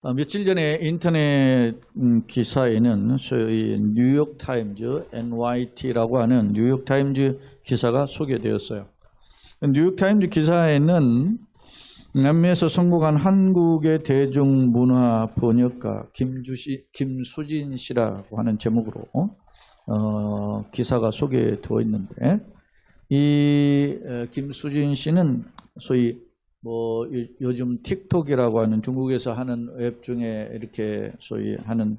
며칠 전에 인터넷 기사에는 소위 뉴욕타임즈 NYT라고 하는 뉴욕타임즈 기사가 소개되었어요. 뉴욕타임즈 기사에는 남미에서 성공한 한국의 대중문화 번역가 김수진 씨라고 하는 제목으로 기사가 소개되어 있는데, 이 김수진 씨는 소위 요즘 틱톡이라고 하는 중국에서 하는 웹 중에 이렇게 소위 하는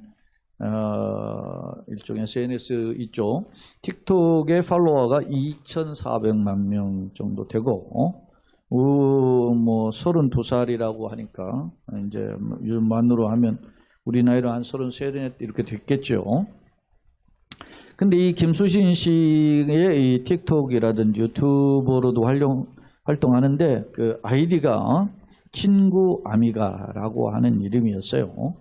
일종의 SNS 있죠. 틱톡의 팔로워가 2,400만 명 정도 되고, 32살이라고 하니까 이제 요즘 만으로 하면 우리 나이로 한 33 이렇게 됐겠죠. 근데 이 김수진 씨의 이 틱톡이라든지 유튜버로도 활동하는데 그 아이디가 친구 아미가라고 하는 이름이었어요.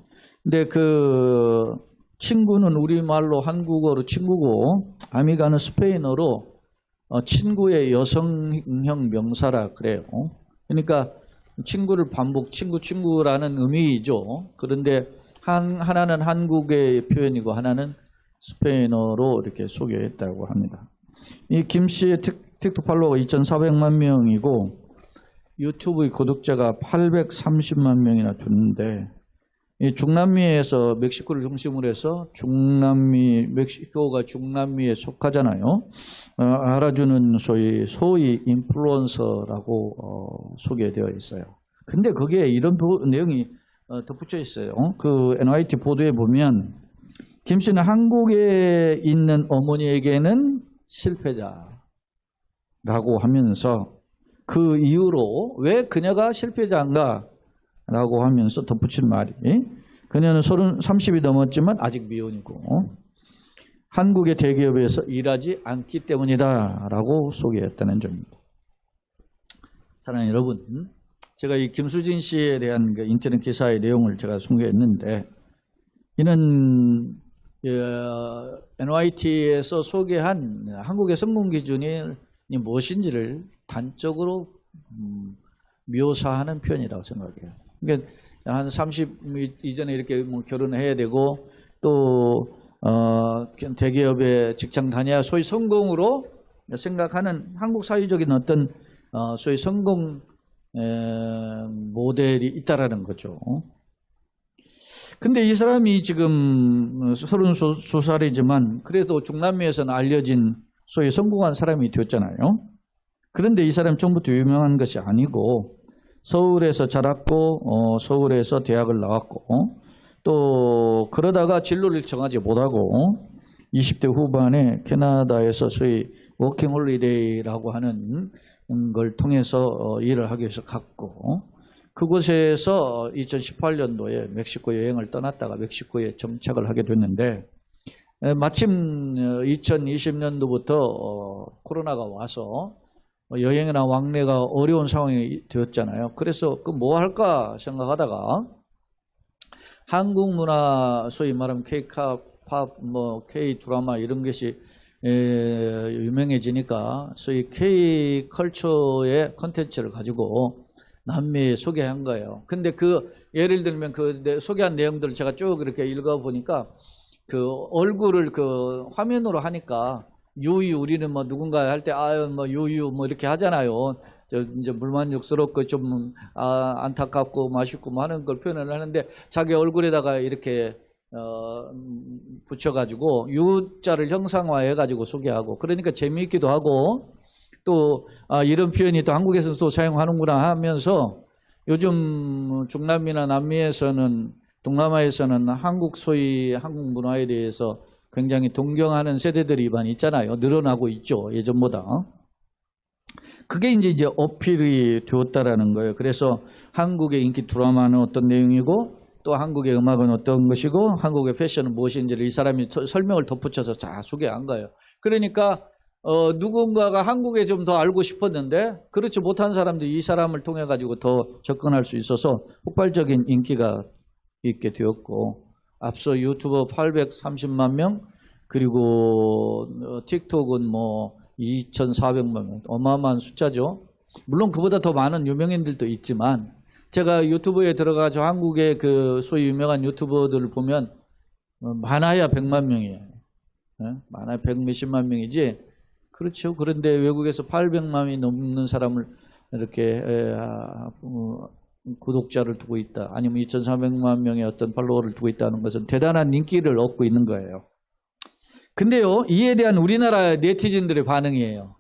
근데 그 친구는 우리말로 한국어로 친구고, 아미가는 스페인어로 친구의 여성형 명사라 그래요. 그러니까 친구를 반복 친구라는 의미이죠. 그런데 하나는 한국의 표현이고 하나는 스페인어로 이렇게 소개했다고 합니다. 이 김 씨의 틱톡 팔로워가 2,400만 명이고 유튜브의 구독자가 830만 명이나 됐는데, 이 중남미에서 멕시코를 중심으로 해서 멕시코가 중남미에 속하잖아요. 알아주는 소위 인플루언서라고 소개되어 있어요. 근데 거기에 이런 내용이 덧붙여 있어요. 그 NYT 보도에 보면 김 씨는 한국에 있는 어머니에게는 실패자라고 하면서 그 이유로 왜 그녀가 실패자인가 라고 하면서 덧붙인 말이, 그녀는 30이 넘었지만 아직 미혼이고 한국의 대기업에서 일하지 않기 때문이다 라고 소개했다는 점입니다. 사랑하는 여러분, 제가 이 김수진 씨에 대한 그 인터넷 기사의 내용을 제가 소개했는데, 이는 NYT에서 소개한 한국의 성공 기준이 무엇인지를 단적으로 묘사하는 표현이라고 생각해요. 그러니까 한 30 이전에 이렇게 결혼을 해야 되고, 또 대기업에 직장 다녀야 소위 성공으로 생각하는 한국 사회적인 어떤 소위 성공 모델이 있다라는 거죠. 근데 이 사람이 지금 32살이지만 그래도 중남미에서는 알려진 소위 성공한 사람이 되었잖아요. 그런데 이 사람 처음부터 유명한 것이 아니고 서울에서 자랐고 서울에서 대학을 나왔고, 또 그러다가 진로를 정하지 못하고 20대 후반에 캐나다에서 소위 워킹 홀리데이라고 하는 걸 통해서 일을 하기 위해서 갔고, 그곳에서 2018년도에 멕시코 여행을 떠났다가 멕시코에 정착을 하게 됐는데, 마침 2020년도부터 코로나가 와서 여행이나 왕래가 어려운 상황이 되었잖아요. 그래서 그 뭐 할까 생각하다가 한국 문화, 소위 말하면 K-팝, K-드라마 이런 것이 유명해지니까 소위 K-컬처의 컨텐츠를 가지고 남미에 소개한 거예요. 근데 그 예를 들면 그 소개한 내용들을 제가 쭉 이렇게 읽어보니까 그 얼굴을 그 화면으로 하니까 유유, 우리는 뭐 누군가 할 때 아유 뭐 유유 뭐 이렇게 하잖아요. 이제 불만족스럽고 좀 안타깝고 맛있고 뭐 하는 걸 표현을 하는데, 자기 얼굴에다가 이렇게 붙여가지고 U자를 형상화해가지고 소개하고, 그러니까 재미있기도 하고, 또 이런 표현이 또 한국에서는 또 사용하는구나 하면서 요즘 중남미나 남미에서는, 동남아에서는 소위 한국 문화에 대해서 굉장히 동경하는 세대들이 많이 있잖아요. 늘어나고 있죠, 예전보다. 그게 이제 어필이 되었다라는 거예요. 그래서 한국의 인기 드라마는 어떤 내용이고, 또 한국의 음악은 어떤 것이고, 한국의 패션은 무엇인지를 이 사람이 설명을 덧붙여서 잘 소개한 거예요. 그러니까 누군가가 한국에 좀 더 알고 싶었는데 그렇지 못한 사람들이 이 사람을 통해 가지고 더 접근할 수 있어서 폭발적인 인기가 있게 되었고, 앞서 유튜버 830만 명, 그리고 틱톡은 뭐 2,400만 명, 어마어마한 숫자죠. 물론 그보다 더 많은 유명인들도 있지만 제가 유튜브에 들어가서 한국의 그 소위 유명한 유튜버들을 보면 많아야 100만 명이에요. 많아야 100몇십만 명이지. 그렇죠. 그런데 외국에서 800만이 넘는 사람을 이렇게 구독자를 두고 있다. 아니면 2,400만 명의 어떤 팔로워를 두고 있다는 것은 대단한 인기를 얻고 있는 거예요. 근데요, 이에 대한 우리나라 네티즌들의 반응이에요.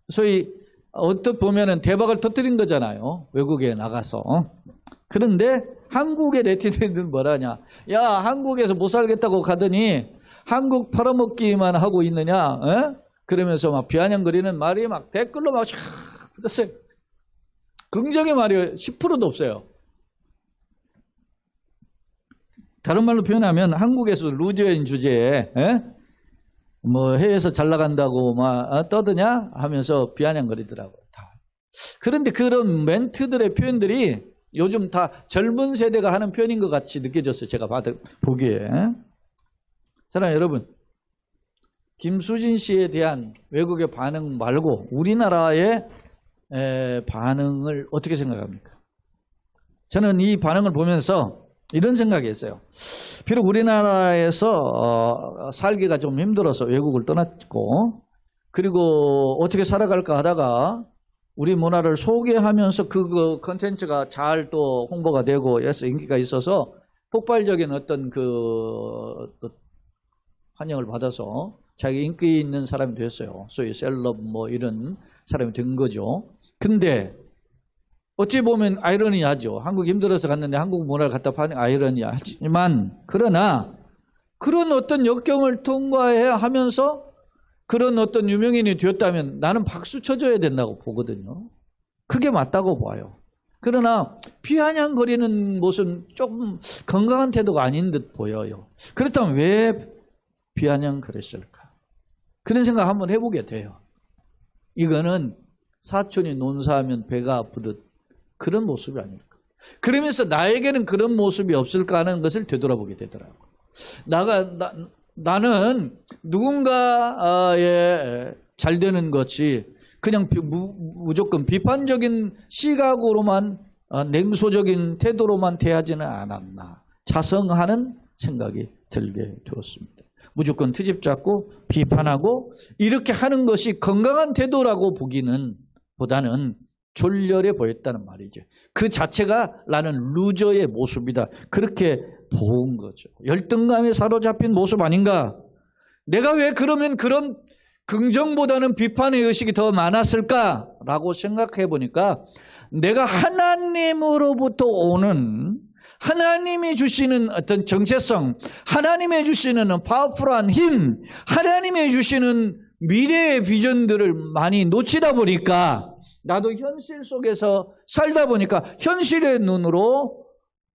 소위 어떻게 보면은 대박을 터뜨린 거잖아요. 외국에 나가서. 그런데 한국의 네티즌들은 뭐라냐. 야, 한국에서 못 살겠다고 가더니 한국 팔아먹기만 하고 있느냐. 그러면서 막 비아냥거리는 말이 막 댓글로 막 붙었어요. 긍정의 말이 10%도 없어요. 다른 말로 표현하면 한국에서 루저인 주제에 뭐 해외에서 잘 나간다고 막 떠드냐 하면서 비아냥거리더라고요. 다. 그런데 그런 멘트들의 표현들이 요즘 다 젊은 세대가 하는 표현인 것 같이 느껴졌어요. 제가 보기에. 사랑하는 여러분, 김수진 씨에 대한 외국의 반응 말고 우리나라의 반응을 어떻게 생각합니까? 저는 이 반응을 보면서 이런 생각이 있어요. 비록 우리나라에서 살기가 좀 힘들어서 외국을 떠났고, 그리고 어떻게 살아갈까 하다가 우리 문화를 소개하면서 그 컨텐츠가 잘 또 홍보가 되고 해서 인기가 있어서 폭발적인 어떤 환영을 받아서 자기 인기 있는 사람이 됐어요. 소위 셀럽 뭐 이런 사람이 된 거죠. 근데 어찌 보면 아이러니하죠. 한국 힘들어서 갔는데 한국 문화를 갖다 파는 아이러니하지만, 그러나 그런 어떤 역경을 통과해야 하면서 그런 어떤 유명인이 되었다면 나는 박수 쳐줘야 된다고 보거든요. 그게 맞다고 봐요. 그러나 비아냥거리는 모습은 조금 건강한 태도가 아닌 듯 보여요. 그렇다면 왜 비아냥거렸을까? 그런 생각 한번 해보게 돼요. 이거는 사촌이 논사하면 배가 아프듯 그런 모습이 아닐까. 그러면서 나에게는 그런 모습이 없을까 하는 것을 되돌아보게 되더라고요. 나는 누군가의 잘 되는 것이 그냥 무조건 비판적인 시각으로만 냉소적인 태도로만 대하지는 않았나. 자성하는 생각이 들게 되었습니다. 무조건 트집 잡고 비판하고 이렇게 하는 것이 건강한 태도라고 보기는 보다는 졸렬해 보였다는 말이죠. 그 자체가 나는 루저의 모습이다. 그렇게 본 거죠. 열등감에 사로잡힌 모습 아닌가? 내가 왜 그러면 그런 긍정보다는 비판의 의식이 더 많았을까라고 생각해 보니까 내가 하나님으로부터 오는 하나님이 주시는 어떤 정체성, 하나님이 주시는 파워풀한 힘, 하나님이 주시는 미래의 비전들을 많이 놓치다 보니까 나도 현실 속에서 살다 보니까 현실의 눈으로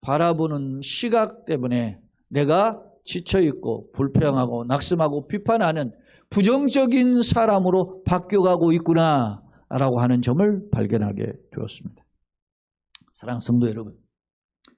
바라보는 시각 때문에 내가 지쳐있고 불평하고 낙심하고 비판하는 부정적인 사람으로 바뀌어가고 있구나라고 하는 점을 발견하게 되었습니다. 사랑하는 성도 여러분,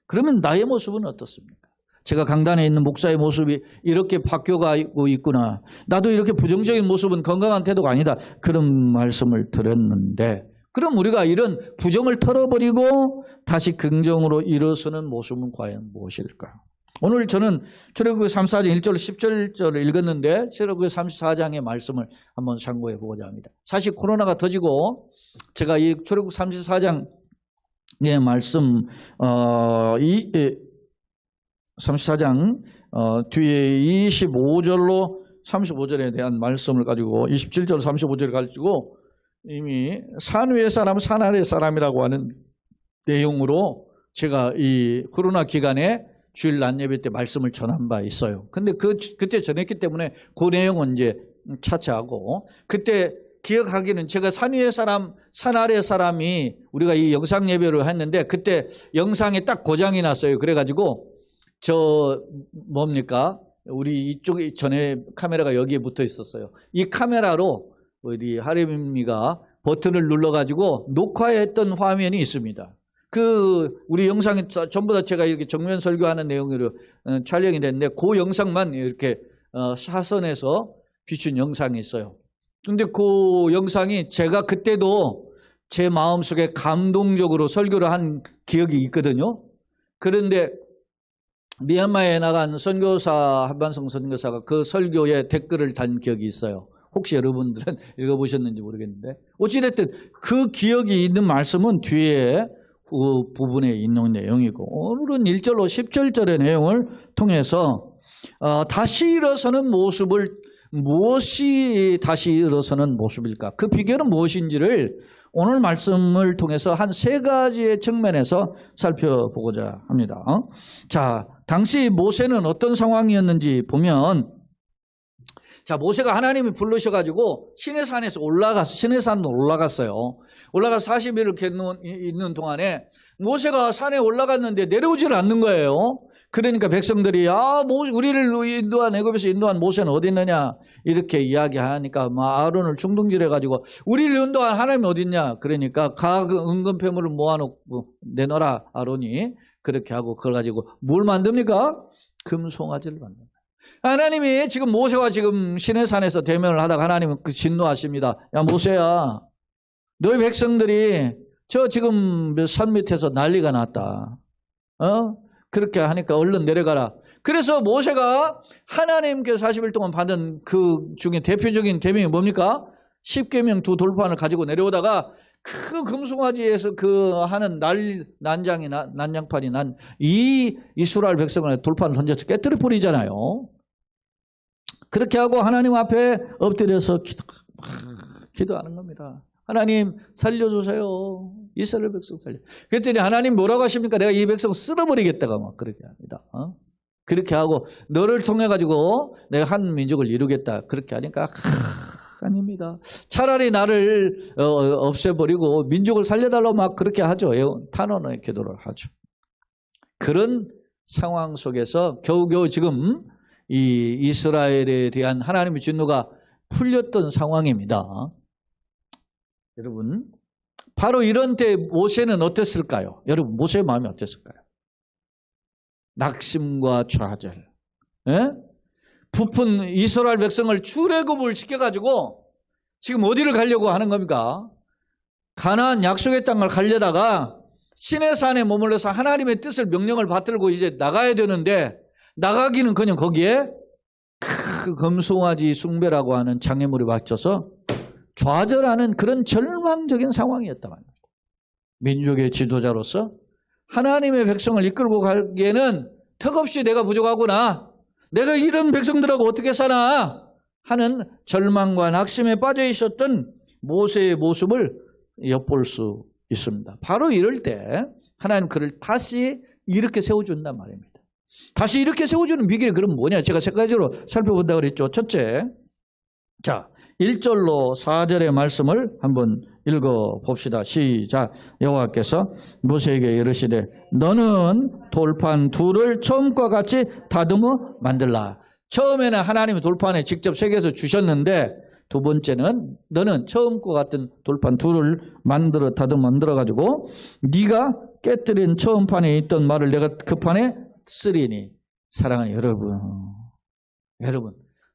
그러면 나의 모습은 어떻습니까? 제가 강단에 있는 목사의 모습이 이렇게 바뀌어가고 있구나. 나도 이렇게 부정적인 모습은 건강한 태도가 아니다. 그런 말씀을 드렸는데, 그럼 우리가 이런 부정을 털어버리고 다시 긍정으로 일어서는 모습은 과연 무엇일까? 오늘 저는 출애굽기 34장 1절 10절을 읽었는데 출애굽기 34장의 말씀을 한번 참고해 보고자 합니다. 사실 코로나가 터지고 제가 이 출애굽기 34장의 말씀 34장 뒤에 25절로 35절에 대한 말씀을 가지고 27절 35절을 가지고 이미 산 위의 사람 산 아래 사람이라고 하는 내용으로 제가 이 코로나 기간에 주일 낮 예배 때 말씀을 전한 바 있어요. 근데 그때 전했기 때문에 그 내용은 이제 차치하고, 그때 기억하기는 제가 산 위의 사람 산 아래 사람이 우리가 이 영상 예배를 했는데 그때 영상에 딱 고장이 났어요. 그래가지고 우리 이쪽에 전에 카메라가 여기에 붙어 있었어요. 이 카메라로 우리 하림이가 버튼을 눌러가지고 녹화했던 화면이 있습니다. 우리 영상이 전부 다 제가 이렇게 정면 설교하는 내용으로 촬영이 됐는데 그 영상만 이렇게 사선에서 비춘 영상이 있어요. 근데 그 영상이 제가 그때도 제 마음속에 감동적으로 설교를 한 기억이 있거든요. 그런데 미얀마에 나간 선교사, 한반성 선교사가 그 설교에 댓글을 단 기억이 있어요. 혹시 여러분들은 읽어보셨는지 모르겠는데 어찌됐든 그 기억이 있는 말씀은 뒤에 부분에 있는 내용이고, 오늘은 1절로 17절의 내용을 통해서 다시 일어서는 모습을, 무엇이 다시 일어서는 모습일까, 그 비결은 무엇인지를 오늘 말씀을 통해서 한 3가지의 측면에서 살펴보고자 합니다. 자, 당시 모세는 어떤 상황이었는지 보면, 자, 모세가 하나님이 부르셔가지고 시내산에서 시내산으로 올라갔어요. 올라가서 40일을 있는 동안에 모세가 산에 올라갔는데 내려오질 않는 거예요. 그러니까 백성들이 우리를 인도한, 애굽에서 인도한 모세는 어디 있느냐 이렇게 이야기하니까 아론을 중동질해가지고 우리를 인도한 하나님이 어디 있냐, 그러니까 각 은금패물을 모아놓고 내놔라 아론이. 그렇게 하고 그걸 가지고 뭘 만듭니까? 금송아지를 만듭니다. 하나님이 지금 모세와 지금 시내산에서 대면을 하다가 하나님은 진노하십니다. 야, 모세야, 너희 백성들이 저 지금 산 밑에서 난리가 났다. 그렇게 하니까 얼른 내려가라. 그래서 모세가 하나님께서 40일 동안 받은 그 중에 대표적인 계명이 뭡니까? 10계명 2 돌판을 가지고 내려오다가 그 금송아지에서 그 하는 난장판이 난 이 이스라엘 백성을 돌판을 던져서 깨뜨려 버리잖아요. 그렇게 하고 하나님 앞에 엎드려서 기도하는 겁니다. 하나님 살려주세요. 이스라엘 백성 살려. 그랬더니 하나님 뭐라고 하십니까? 내가 이 백성 쓸어버리겠다고 막 그렇게 합니다. 그렇게 하고 너를 통해 가지고 내가 한 민족을 이루겠다. 그렇게 하니까 아닙니다. 차라리 나를 없애버리고 민족을 살려달라고 막 그렇게 하죠. 탄원의 기도를 하죠. 그런 상황 속에서 겨우겨우 지금 이 이스라엘에 대한 하나님의 진노가 풀렸던 상황입니다. 여러분, 바로 이런 때 모세는 어땠을까요? 여러분, 모세의 마음이 어땠을까요? 낙심과 좌절, 부푼 이스라엘 백성을 출애굽을 시켜가지고 지금 어디를 가려고 하는 겁니까? 가나안 약속의 땅을 가려다가 시내산에 머물러서 하나님의 뜻을, 명령을 받들고 이제 나가야 되는데 나가기는커녕 거기에 그 금송아지 숭배라고 하는 장애물에 맞춰서 좌절하는 그런 절망적인 상황이었단 말입니다. 민족의 지도자로서 하나님의 백성을 이끌고 가기에는 턱없이 내가 부족하구나, 내가 이런 백성들하고 어떻게 사나 하는 절망과 낙심에 빠져 있었던 모세의 모습을 엿볼 수 있습니다. 바로 이럴 때 하나님 그를 다시 이렇게 세워준단 말입니다. 다시 이렇게 세워주는 비결이 그럼 뭐냐? 제가 3가지로 살펴본다고 그랬죠. 첫째, 자, 1절로 4절의 말씀을 한번 읽어봅시다. 시작. 여호와께서 모세에게 이르시되 너는 돌판 2를 처음과 같이 다듬어 만들라. 처음에는 하나님이 돌판에 직접 새겨서 주셨는데 두 번째는 너는 처음과 같은 돌판 2를 다듬어 만들어가지고 네가 깨뜨린 처음 판에 있던 말을 내가 그 판에 쓰리니. 사랑하는 여러분,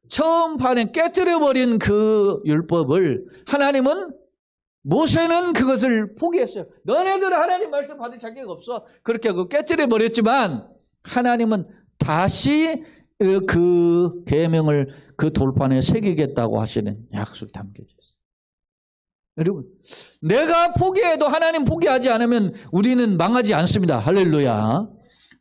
처음 판에 깨뜨려버린 그 율법을 하나님은, 모세는 그것을 포기했어요. 너네들은 하나님 말씀 받을 자격 없어. 그렇게 하고 깨뜨려버렸지만 하나님은 다시 그 계명을 그 돌판에 새기겠다고 하시는 약속이 담겨져 있어요. 여러분, 내가 포기해도 하나님 포기하지 않으면 우리는 망하지 않습니다. 할렐루야.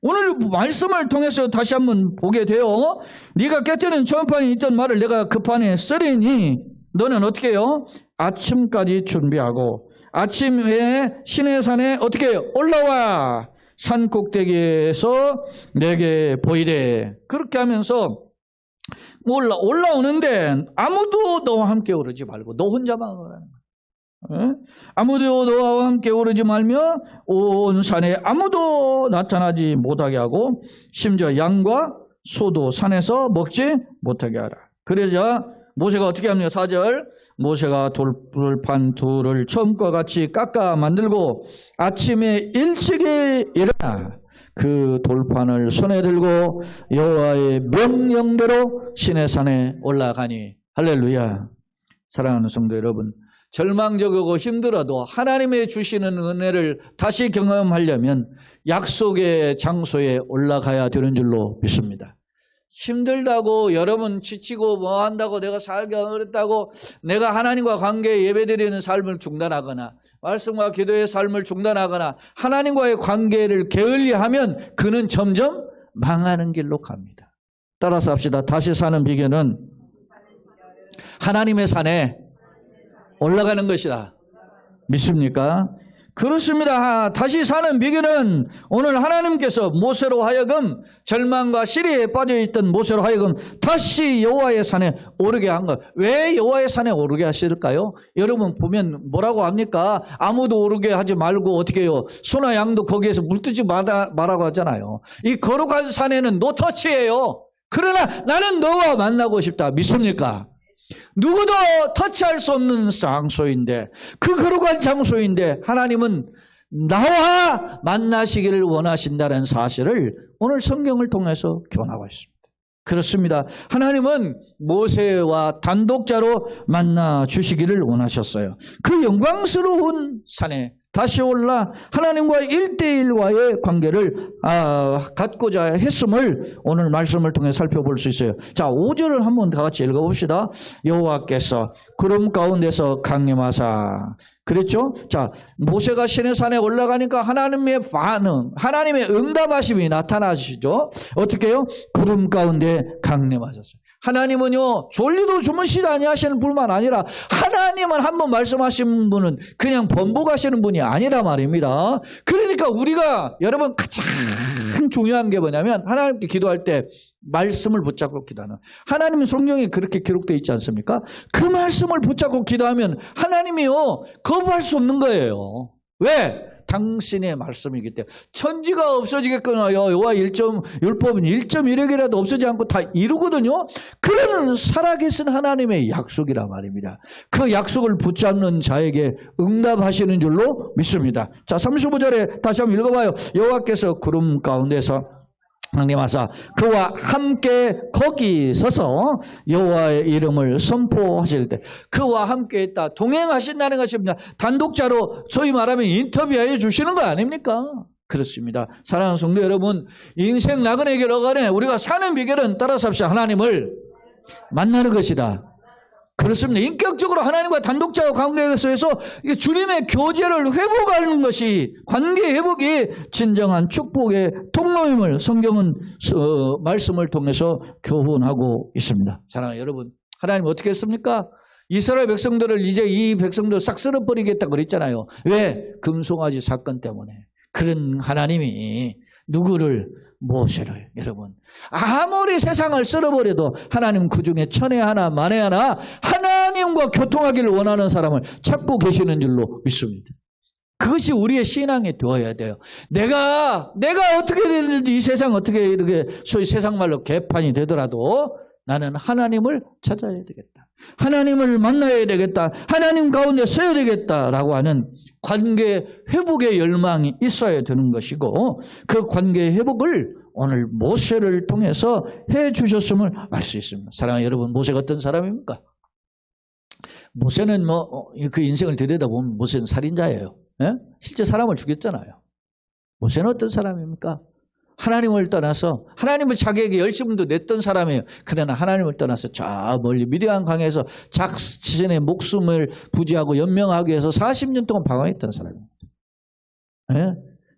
오늘 말씀을 통해서 다시 한번 보게 돼요. 네가 깨뜨린 처음 판에 있던 말을 내가 그 판에 쓰리니 너는 어떻게 해요? 아침까지 준비하고 아침에 시내산에 어떻게 해요? 올라와 산 꼭대기에서 내게 보이되. 그렇게 하면서 올라오는데 아무도 너와 함께 오르지 말고 너 혼자만 오라는 거야. 아무도 너와 함께 오르지 말며 온 산에 아무도 나타나지 못하게 하고 심지어 양과 소도 산에서 먹지 못하게 하라. 그러자 모세가 어떻게 합니까? 4절. 모세가 돌판 2를 처음과 같이 깎아 만들고 아침에 일찍이 일어나 그 돌판을 손에 들고 여호와의 명령대로 시내산에 올라가니. 할렐루야. 사랑하는 성도 여러분, 절망적이고 힘들어도 하나님의 주시는 은혜를 다시 경험하려면 약속의 장소에 올라가야 되는 줄로 믿습니다. 힘들다고 여러분 지치고 뭐 한다고 내가 살기 어렵다고 내가 하나님과 관계에 예배드리는 삶을 중단하거나 말씀과 기도의 삶을 중단하거나 하나님과의 관계를 게을리하면 그는 점점 망하는 길로 갑니다. 따라서 합시다. 다시 사는 비결은 하나님의 산에 올라가는 것이다. 믿습니까? 그렇습니다. 다시 사는 비결은 오늘 하나님께서 모세로 하여금 절망과 시리에 빠져있던 모세로 하여금 다시 여호와의 산에 오르게 한 것. 왜 여호와의 산에 오르게 하실까요? 여러분 보면 뭐라고 합니까? 아무도 오르게 하지 말고 어떻게 해요? 소나 양도 거기에서 물뜨지 말라고 하잖아요. 이 거룩한 산에는 노터치예요. 그러나 나는 너와 만나고 싶다. 믿습니까? 누구도 터치할 수 없는 장소인데 그 거룩한 장소인데 하나님은 나와 만나시기를 원하신다는 사실을 오늘 성경을 통해서 교훈하고 있습니다. 그렇습니다. 하나님은 모세와 단독자로 만나 주시기를 원하셨어요. 그 영광스러운 산에 다시 올라 하나님과 1대1와의 관계를 갖고자 했음을 오늘 말씀을 통해 살펴볼 수 있어요. 자, 5절을 한번 다 같이 읽어봅시다. 여호와께서 구름 가운데서 강림하사 그랬죠? 자, 모세가 시내산에 올라가니까 하나님의 반응, 하나님의 응답하심이 나타나시죠? 어떻게 해요? 구름 가운데 강림하셨어요. 하나님은요, 졸리도 주무시지 아니하시는 분만 아니라 하나님은 한번 말씀하신 분은 그냥 번복하시는 분이 아니라 말입니다. 그러니까 우리가 여러분 가장 중요한 게 뭐냐면 하나님께 기도할 때 말씀을 붙잡고 기도하는, 하나님은 성경에 그렇게 기록되어 있지 않습니까? 그 말씀을 붙잡고 기도하면 하나님이요 거부할 수 없는 거예요. 왜? 당신의 말씀이기 때문에. 천지가 없어지겠거나 여호와 율법은 1.1핵이라도 없어지지 않고 다 이루거든요. 그러는 살아계신 하나님의 약속이란 말입니다. 그 약속을 붙잡는 자에게 응답하시는 줄로 믿습니다. 자, 35절에 다시 한번 읽어봐요. 여호와께서 구름 가운데서 강림하사 그와 함께 거기 서서 여호와의 이름을 선포하실 때 그와 함께 있다. 동행하신다는 것입니다. 단독자로 소위 말하면 인터뷰해 주시는 거 아닙니까? 그렇습니다. 사랑하는 성도 여러분, 인생 나그네 길 어간에 우리가 사는 비결은 따라서 합시다. 하나님을 만나는 것이다. 그렇습니다. 인격적으로 하나님과 단독자와 관계에 있어서 주님의 교제를 회복하는 것이, 관계 회복이 진정한 축복의 통로임을 성경은 말씀을 통해서 교훈하고 있습니다. 사랑하는 여러분, 하나님 어떻게 했습니까? 이스라엘 백성들을 이제 이 백성들 싹 쓸어버리겠다 그랬잖아요. 왜? 금송아지 사건 때문에. 그런 하나님이 누구를? 모세를. 여러분, 아무리 세상을 쓸어버려도 하나님 그 중에 천에 하나 만에 하나 하나님과 교통하기를 원하는 사람을 찾고 계시는 줄로 믿습니다. 그것이 우리의 신앙이 되어야 돼요. 내가 어떻게 되든지 이 세상 어떻게 이렇게 소위 세상 말로 개판이 되더라도 나는 하나님을 찾아야 되겠다. 하나님을 만나야 되겠다. 하나님 가운데 서야 되겠다라고 하는 관계 회복의 열망이 있어야 되는 것이고, 그 관계 회복을 오늘 모세를 통해서 해 주셨음을 알 수 있습니다. 사랑하는 여러분, 모세가 어떤 사람입니까? 모세는 그 인생을 들여다보면 모세는 살인자예요. 예? 실제 사람을 죽였잖아요. 모세는 어떤 사람입니까? 하나님을 떠나서, 하나님을 자기에게 열심도 냈던 사람이에요. 그러나 하나님을 떠나서 저 멀리 미디안 강에서 자신의 목숨을 부지하고 연명하기 위해서 40년 동안 방황했던 사람입니다. 예?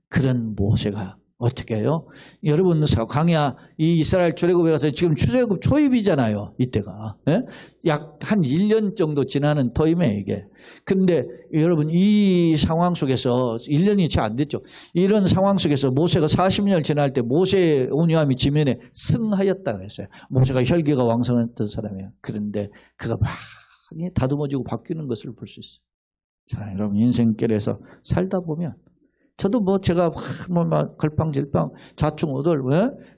그런 모세가 어떻게 해요? 여러분, 광야 이 이스라엘 출애굽에 가서 지금 출애굽 초입이잖아요. 이때가. 예? 약 한 1년 정도 지나는 터임에 이게. 그런데 여러분, 이 상황 속에서 1년이 채 안 됐죠. 이런 상황 속에서 모세가 40년을 지날 때 모세의 온유함이 지면에 승하였다고 했어요. 모세가 혈기가 왕성했던 사람이에요. 그런데 그가 많이 다듬어지고 바뀌는 것을 볼 수 있어요. 자, 여러분, 인생길에서 살다 보면 저도 제가 걸빵질빵 좌충우돌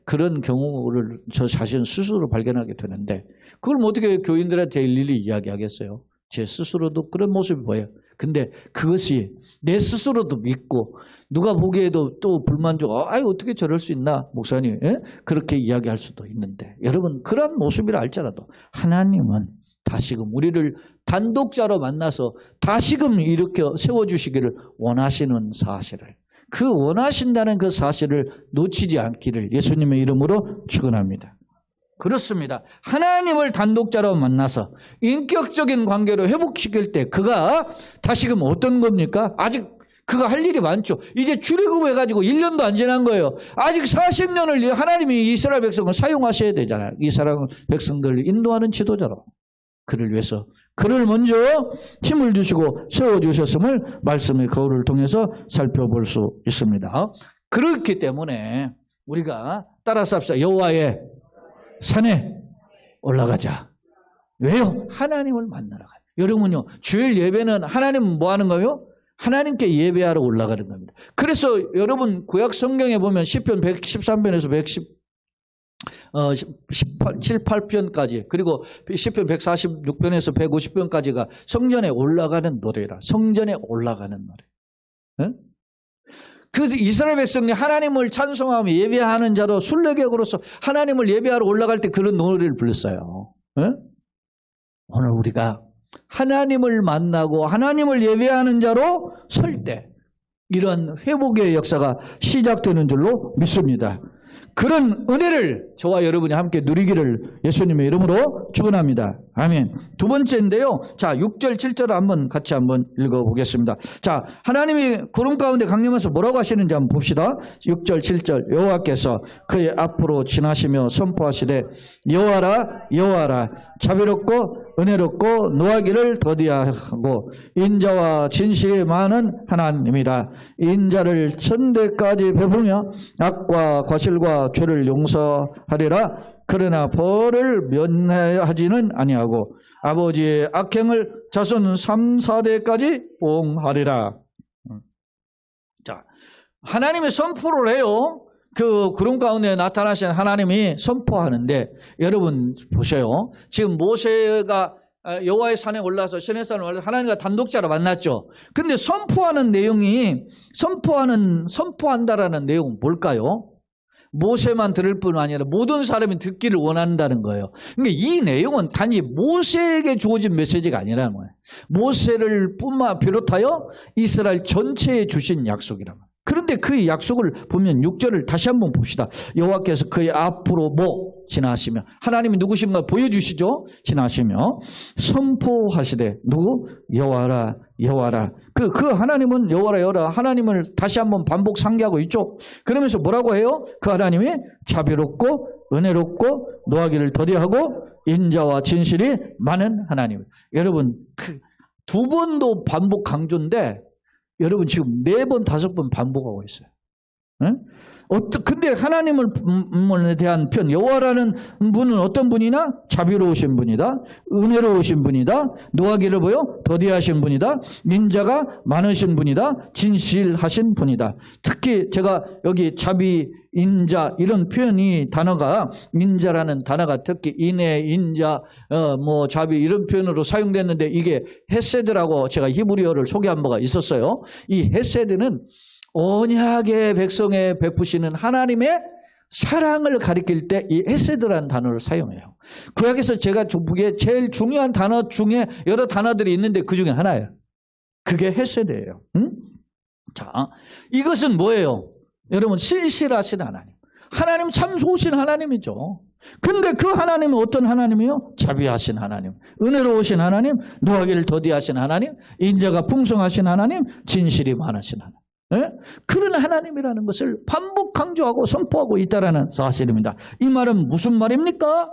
그런 경우를 저 자신 스스로 발견하게 되는데, 그걸 어떻게 교인들한테 일일이 이야기하겠어요? 제 스스로도 그런 모습이 보여요. 근데 그것이 내 스스로도 믿고 누가 보기에도 또 불만족, 어떻게 저럴 수 있나 목사님, 그렇게 이야기할 수도 있는데, 여러분, 그런 모습이라 할지라도 하나님은 다시금 우리를 단독자로 만나서 다시금 이렇게 세워주시기를 원하시는 사실을, 그 원하신다는 그 사실을 놓치지 않기를 예수님의 이름으로 축원합니다. 그렇습니다. 하나님을 단독자로 만나서 인격적인 관계로 회복시킬 때 그가 다시금 어떤 겁니까? 아직 그가 할 일이 많죠. 이제 출애굽해가지고 1년도 안 지난 거예요. 아직 40년을 하나님이 이스라엘 백성을 사용하셔야 되잖아요. 이스라엘 백성들을 인도하는 지도자로. 그를 위해서 그를 먼저 힘을 주시고 세워주셨음을 말씀의 거울을 통해서 살펴볼 수 있습니다. 그렇기 때문에 우리가 따라서 합시다. 여호와의 산에 올라가자. 왜요? 하나님을 만나러 가요. 여러분요, 주일 예배는 하나님 뭐 하는 거예요? 하나님께 예배하러 올라가는 겁니다. 그래서 여러분 구약 성경에 보면 시편 113편에서 7, 8편까지 그리고 시편 146편에서 150편까지가 성전에 올라가는 노래라. 성전에 올라가는 노래. 네? 그래서 이스라엘 백성이 하나님을 찬송하며 예배하는 자로 순례객으로서 하나님을 예배하러 올라갈 때 그런 노래를 불렀어요. 네? 오늘 우리가 하나님을 만나고 하나님을 예배하는 자로 설 때 이런 회복의 역사가 시작되는 줄로 믿습니다. 그런 은혜를 저와 여러분이 함께 누리기를 예수님의 이름으로 축원합니다. 아멘. 두 번째인데요. 자, 6절, 7절을 같이 한번 읽어보겠습니다. 자, 하나님이 구름 가운데 강림해서 뭐라고 하시는지 한번 봅시다. 6절, 7절. 여호와께서 그의 앞으로 지나시며 선포하시되 여호와라, 여호와라, 자비롭고 은혜롭고 노하기를 더디하고 인자와 진실이 많은 하나님이라. 인자를 천대까지 베푸며 악과 과실과 죄를 용서하리라. 그러나 벌을 면하지는 아니하고 아버지의 악행을 자손 3, 4대까지 보응하리라. 자, 하나님이 선포를 해요. 그 구름 가운데 나타나신 하나님이 선포하는데 여러분 보세요. 지금 모세가 여호와의 산에 올라서 시내산에 올라서 하나님과 단독자로 만났죠. 근데 선포하는 내용이 선포한다라는 내용은 뭘까요? 모세만 들을 뿐 아니라 모든 사람이 듣기를 원한다는 거예요. 그러니까 이 내용은 단지 모세에게 주어진 메시지가 아니라는 거예요. 모세를 뿐만 비롯하여 이스라엘 전체에 주신 약속이라는 거예요. 그런데 그 약속을 보면 6절을 다시 한번 봅시다. 여호와께서 그의 앞으로 지나시며 하나님이 누구신가 보여주시죠. 지나시며 선포하시되 누구? 여호와라, 여호와라. 그 하나님은 여호와라, 여호와라. 하나님을 다시 한번 반복 상기하고 있죠. 그러면서 뭐라고 해요? 그 하나님이 자비롭고 은혜롭고 노하기를 더디하고 인자와 진실이 많은 하나님. 여러분 두 번도 반복 강조인데 여러분 지금 4번, 5번 반복하고 있어요. 응? 근데 하나님을 대한 편, 여호와라는 분은 어떤 분이나? 자비로우신 분이다. 은혜로우신 분이다. 노하기를 더디하신 분이다. 인자가 많으신 분이다. 진실하신 분이다. 특히 제가 여기 자비, 인자 이런 표현이 단어가 인자라는 단어가 특히 인애, 인자, 자비 이런 표현으로 사용됐는데 이게 헤세드라고 제가 히브리어를 소개한 바가 있었어요. 이 헤세드는 언약의 백성에 베푸시는 하나님의 사랑을 가리킬 때 이 헤세드라는 단어를 사용해요. 구약에서 제가 보기에 제일 중요한 단어 중에 여러 단어들이 있는데 그 중에 하나예요. 그게 헤세드예요. 응? 자, 이것은 뭐예요? 여러분 신실하신 하나님. 하나님 참 좋으신 하나님이죠. 근데 그 하나님은 어떤 하나님이요? 자비하신 하나님, 은혜로우신 하나님, 노하기를 더디하신 하나님, 인자가 풍성하신 하나님, 진실이 많으신 하나님. 네? 그런 하나님이라는 것을 반복 강조하고 선포하고 있다는 사실입니다. 이 말은 무슨 말입니까?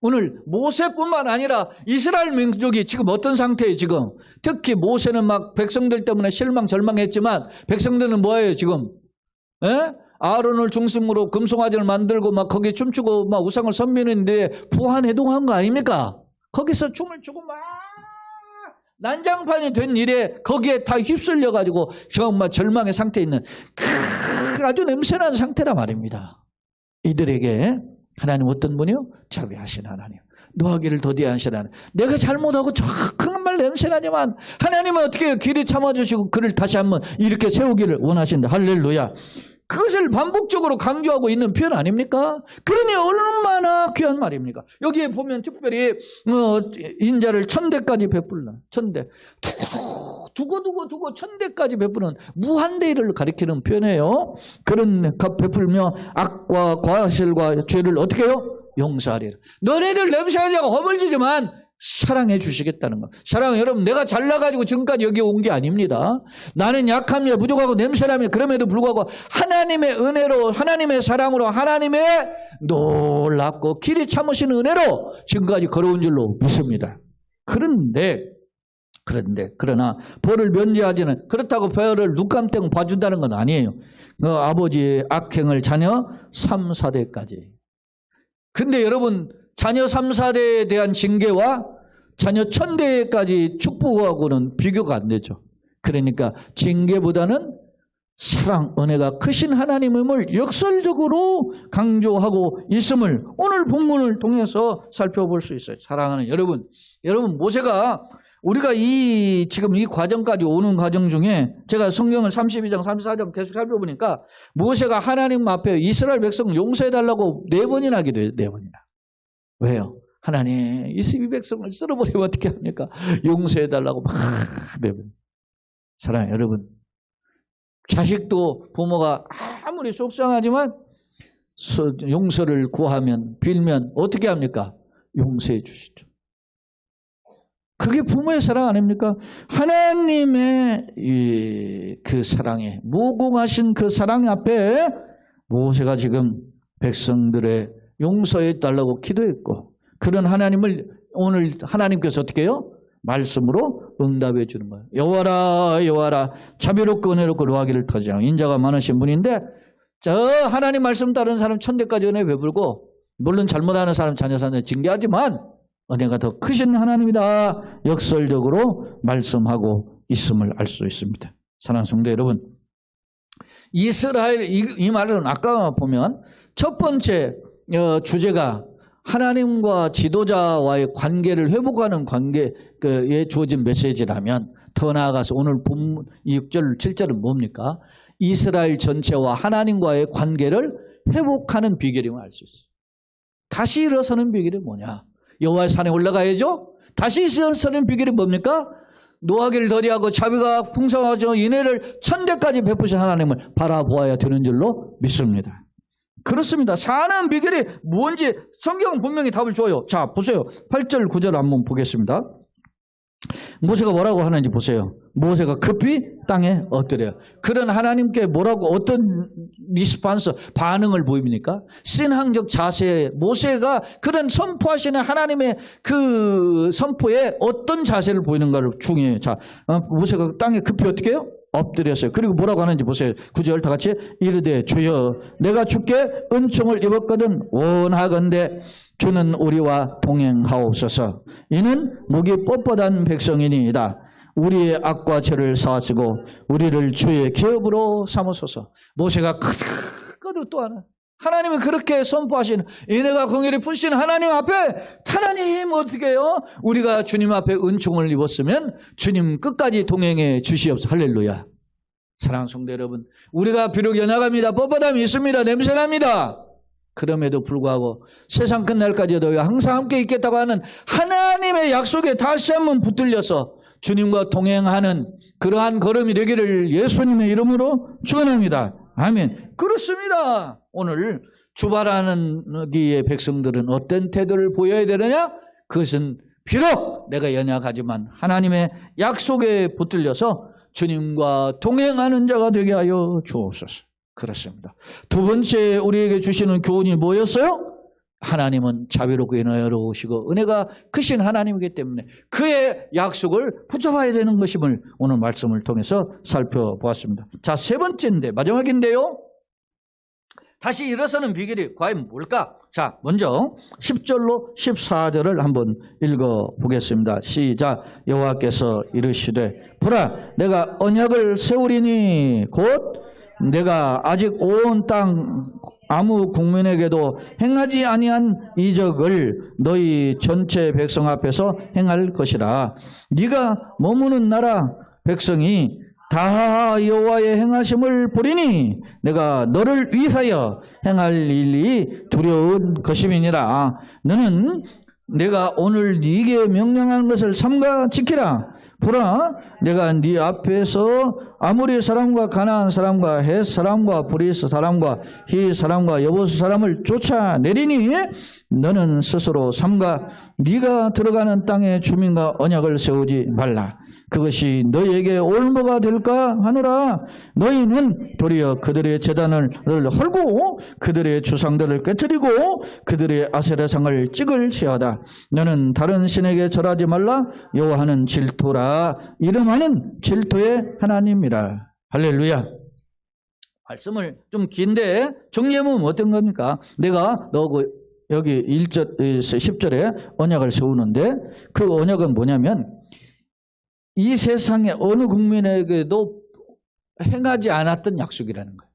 오늘 모세뿐만 아니라 이스라엘 민족이 지금 어떤 상태예요? 지금 특히 모세는 막 백성들 때문에 절망했지만 백성들은 뭐예요 지금? 네? 아론을 중심으로 금송아지를 만들고 막 거기에 춤추고 막 우상을 섬기는데 부한해동한 거 아닙니까? 거기서 춤을 추고 막 난장판이 된 일에 거기에 다 휩쓸려가지고 정말 절망의 상태에 있는 아주 냄새나는 상태란 말입니다. 이들에게 하나님 어떤 분이요? 자비하신 하나님, 노하기를 더디하신 하나님. 내가 잘못하고 정말 냄새나지만 하나님은 어떻게 해요? 길에 참아주시고 그를 다시 한번 이렇게 세우기를 원하신다. 할렐루야. 그것을 반복적으로 강조하고 있는 표현 아닙니까? 그러니 얼마나 귀한 말입니까? 여기에 보면 특별히 인자를 1000대까지 베풀라. 1000대. 두고 1000대까지 베푸는 무한대를 가리키는 표현이에요. 그런 베풀며 악과 과실과 죄를 어떻게 해요? 용서하리라. 너네들 냄새나자고 허물지지만 사랑해 주시겠다는 거. 사랑, 여러분, 내가 잘나가지고 지금까지 여기 온 게 아닙니다. 나는 약함이야, 부족하고 냄새나며, 그럼에도 불구하고 하나님의 은혜로, 하나님의 사랑으로, 하나님의 놀랍고 길이 참으신 은혜로 지금까지 걸어온 줄로 믿습니다. 그러나 벌을 면제하지는, 그렇다고 벌을 눈감땡 봐준다는 건 아니에요. 아버지의 악행을 자녀 3, 4대까지. 근데 여러분, 자녀 3, 4대에 대한 징계와 자녀 1000대까지 축복하고는 비교가 안 되죠. 그러니까 징계보다는 사랑, 은혜가 크신 하나님을 역설적으로 강조하고 있음을 오늘 본문을 통해서 살펴볼 수 있어요. 사랑하는 여러분, 모세가 우리가 지금 이 과정까지 오는 과정 중에 제가 성경을 32장, 34장 계속 살펴보니까 모세가 하나님 앞에 이스라엘 백성 용서해달라고 4번이나 기도해요. 4번이나. 왜요? 하나님, 이 백성을 쓸어버리면 어떻게 합니까? 용서해달라고 막 4번. 사랑해요, 여러분. 자식도 부모가 아무리 속상하지만 용서를 구하면, 빌면 어떻게 합니까? 용서해 주시죠. 그게 부모의 사랑 아닙니까? 하나님의 그 사랑에, 무궁하신 그 사랑 앞에 모세가 지금 백성들의 용서해 달라고 기도했고, 그런 하나님을 오늘 하나님께서 어떻게 해요? 말씀으로 응답해 주는 거예요. 여호와라 자비롭고 은혜롭고 노하기를 터지 않고 인자가 많으신 분인데, 저 하나님 말씀 따르는 사람 1000대까지 은혜 베풀고, 물론 잘못하는 사람 자녀 사는 징계하지만 은혜가 더 크신 하나님이다, 역설적으로 말씀하고 있음을 알 수 있습니다. 사랑하는 성도 여러분, 이스라엘, 이 말은 아까 보면 첫 번째 주제가 하나님과 지도자와의 관계를 회복하는 관계에 주어진 메시지라면, 더 나아가서 오늘 본문 6절, 7절은 뭡니까? 이스라엘 전체와 하나님과의 관계를 회복하는 비결임을 알 수 있어요. 다시 일어서는 비결이 뭐냐? 여호와의 산에 올라가야죠. 다시 일어서는 비결이 뭡니까? 노하기를 더디하고 자비가 풍성하죠. 인애를 1000대까지 베푸신 하나님을 바라보아야 되는 줄로 믿습니다. 그렇습니다. 사는 비결이 뭔지 성경은 분명히 답을 줘요. 자, 보세요. 8절, 9절 한번 보겠습니다. 모세가 뭐라고 하는지 보세요. 모세가 급히 땅에 엎드려요. 그런 하나님께 뭐라고, 어떤 리스판스, 반응을 보입니까? 신앙적 자세, 모세가 그런 선포하시는 하나님의 그 선포에 어떤 자세를 보이는가를 중요해요. 자, 모세가 땅에 급히 어떻게 해요? 엎드렸어요. 그리고 뭐라고 하는지 보세요. 9절 다 같이. 이르되 주여, 내가 주께 은총을 입었거든 원하건대 주는 우리와 동행하옵소서. 이는 목이 뻣뻣한 백성이니이다. 우리의 악과 죄를 사하시고 우리를 주의 기업으로 삼으소서. 모세가 크도 또 하나, 하나님은 그렇게 선포하시는 은혜가 공의를 푸신 하나님 앞에, 하나님 어떻게 해요? 우리가 주님 앞에 은총을 입었으면 주님 끝까지 동행해 주시옵소서. 할렐루야. 사랑하는 성도 여러분, 우리가 비록 연약합니다. 뻣뻣함이 있습니다. 냄새납니다. 그럼에도 불구하고 세상 끝날까지 너희와 항상 함께 있겠다고 하는 하나님의 약속에 다시 한번 붙들려서 주님과 동행하는 그러한 걸음이 되기를 예수님의 이름으로 축원합니다. 아멘. 그렇습니다. 오늘 주발하는 기의 백성들은 어떤 태도를 보여야 되느냐? 그것은 비록 내가 연약하지만 하나님의 약속에 붙들려서 주님과 동행하는 자가 되게 하여 주옵소서. 그렇습니다. 두 번째 우리에게 주시는 교훈이 뭐였어요? 하나님은 자비롭고 은혜로우시고 은혜가 크신 하나님이기 때문에 그의 약속을 붙잡아야 되는 것임을 오늘 말씀을 통해서 살펴보았습니다. 자, 세 번째인데, 마지막인데요. 다시 일어서는 비결이 과연 뭘까? 자, 먼저 10절로 14절을 한번 읽어보겠습니다. 시작. 여호와께서 이르시되 보라, 내가 언약을 세우리니 곧 내가 아직 온 땅 아무 국민에게도 행하지 아니한 이적을 너희 전체 백성 앞에서 행할 것이라. 네가 머무는 나라 백성이 다 여호와의 행하심을 보리니 내가 너를 위하여 행할 일이 두려운 것임이니라. 너는 내가 오늘 네게 명령한 것을 삼가 지키라. 보라, 내가 네 앞에서 아모리 사람과 가나안 사람과 헷 사람과 브리스 사람과 히 사람과 여부스 사람을 쫓아내리니 너는 스스로 삼가 네가 들어가는 땅의 주민과 언약을 세우지 말라. 그것이 너희에게 올무가 될까 하노라. 너희는 도리어 그들의 제단을 헐고 그들의 주상들을 깨뜨리고 그들의 아세라상을 찍을지어다. 너는 다른 신에게 절하지 말라. 여호와는 질투라. 이름하는 질투의 하나님이라. 할렐루야. 말씀을 좀 긴데 정리해보면 어떤 겁니까? 내가 여기 1절, 10절에 언약을 세우는데 그 언약은 뭐냐면 이 세상에 어느 국민에게도 행하지 않았던 약속이라는 거예요.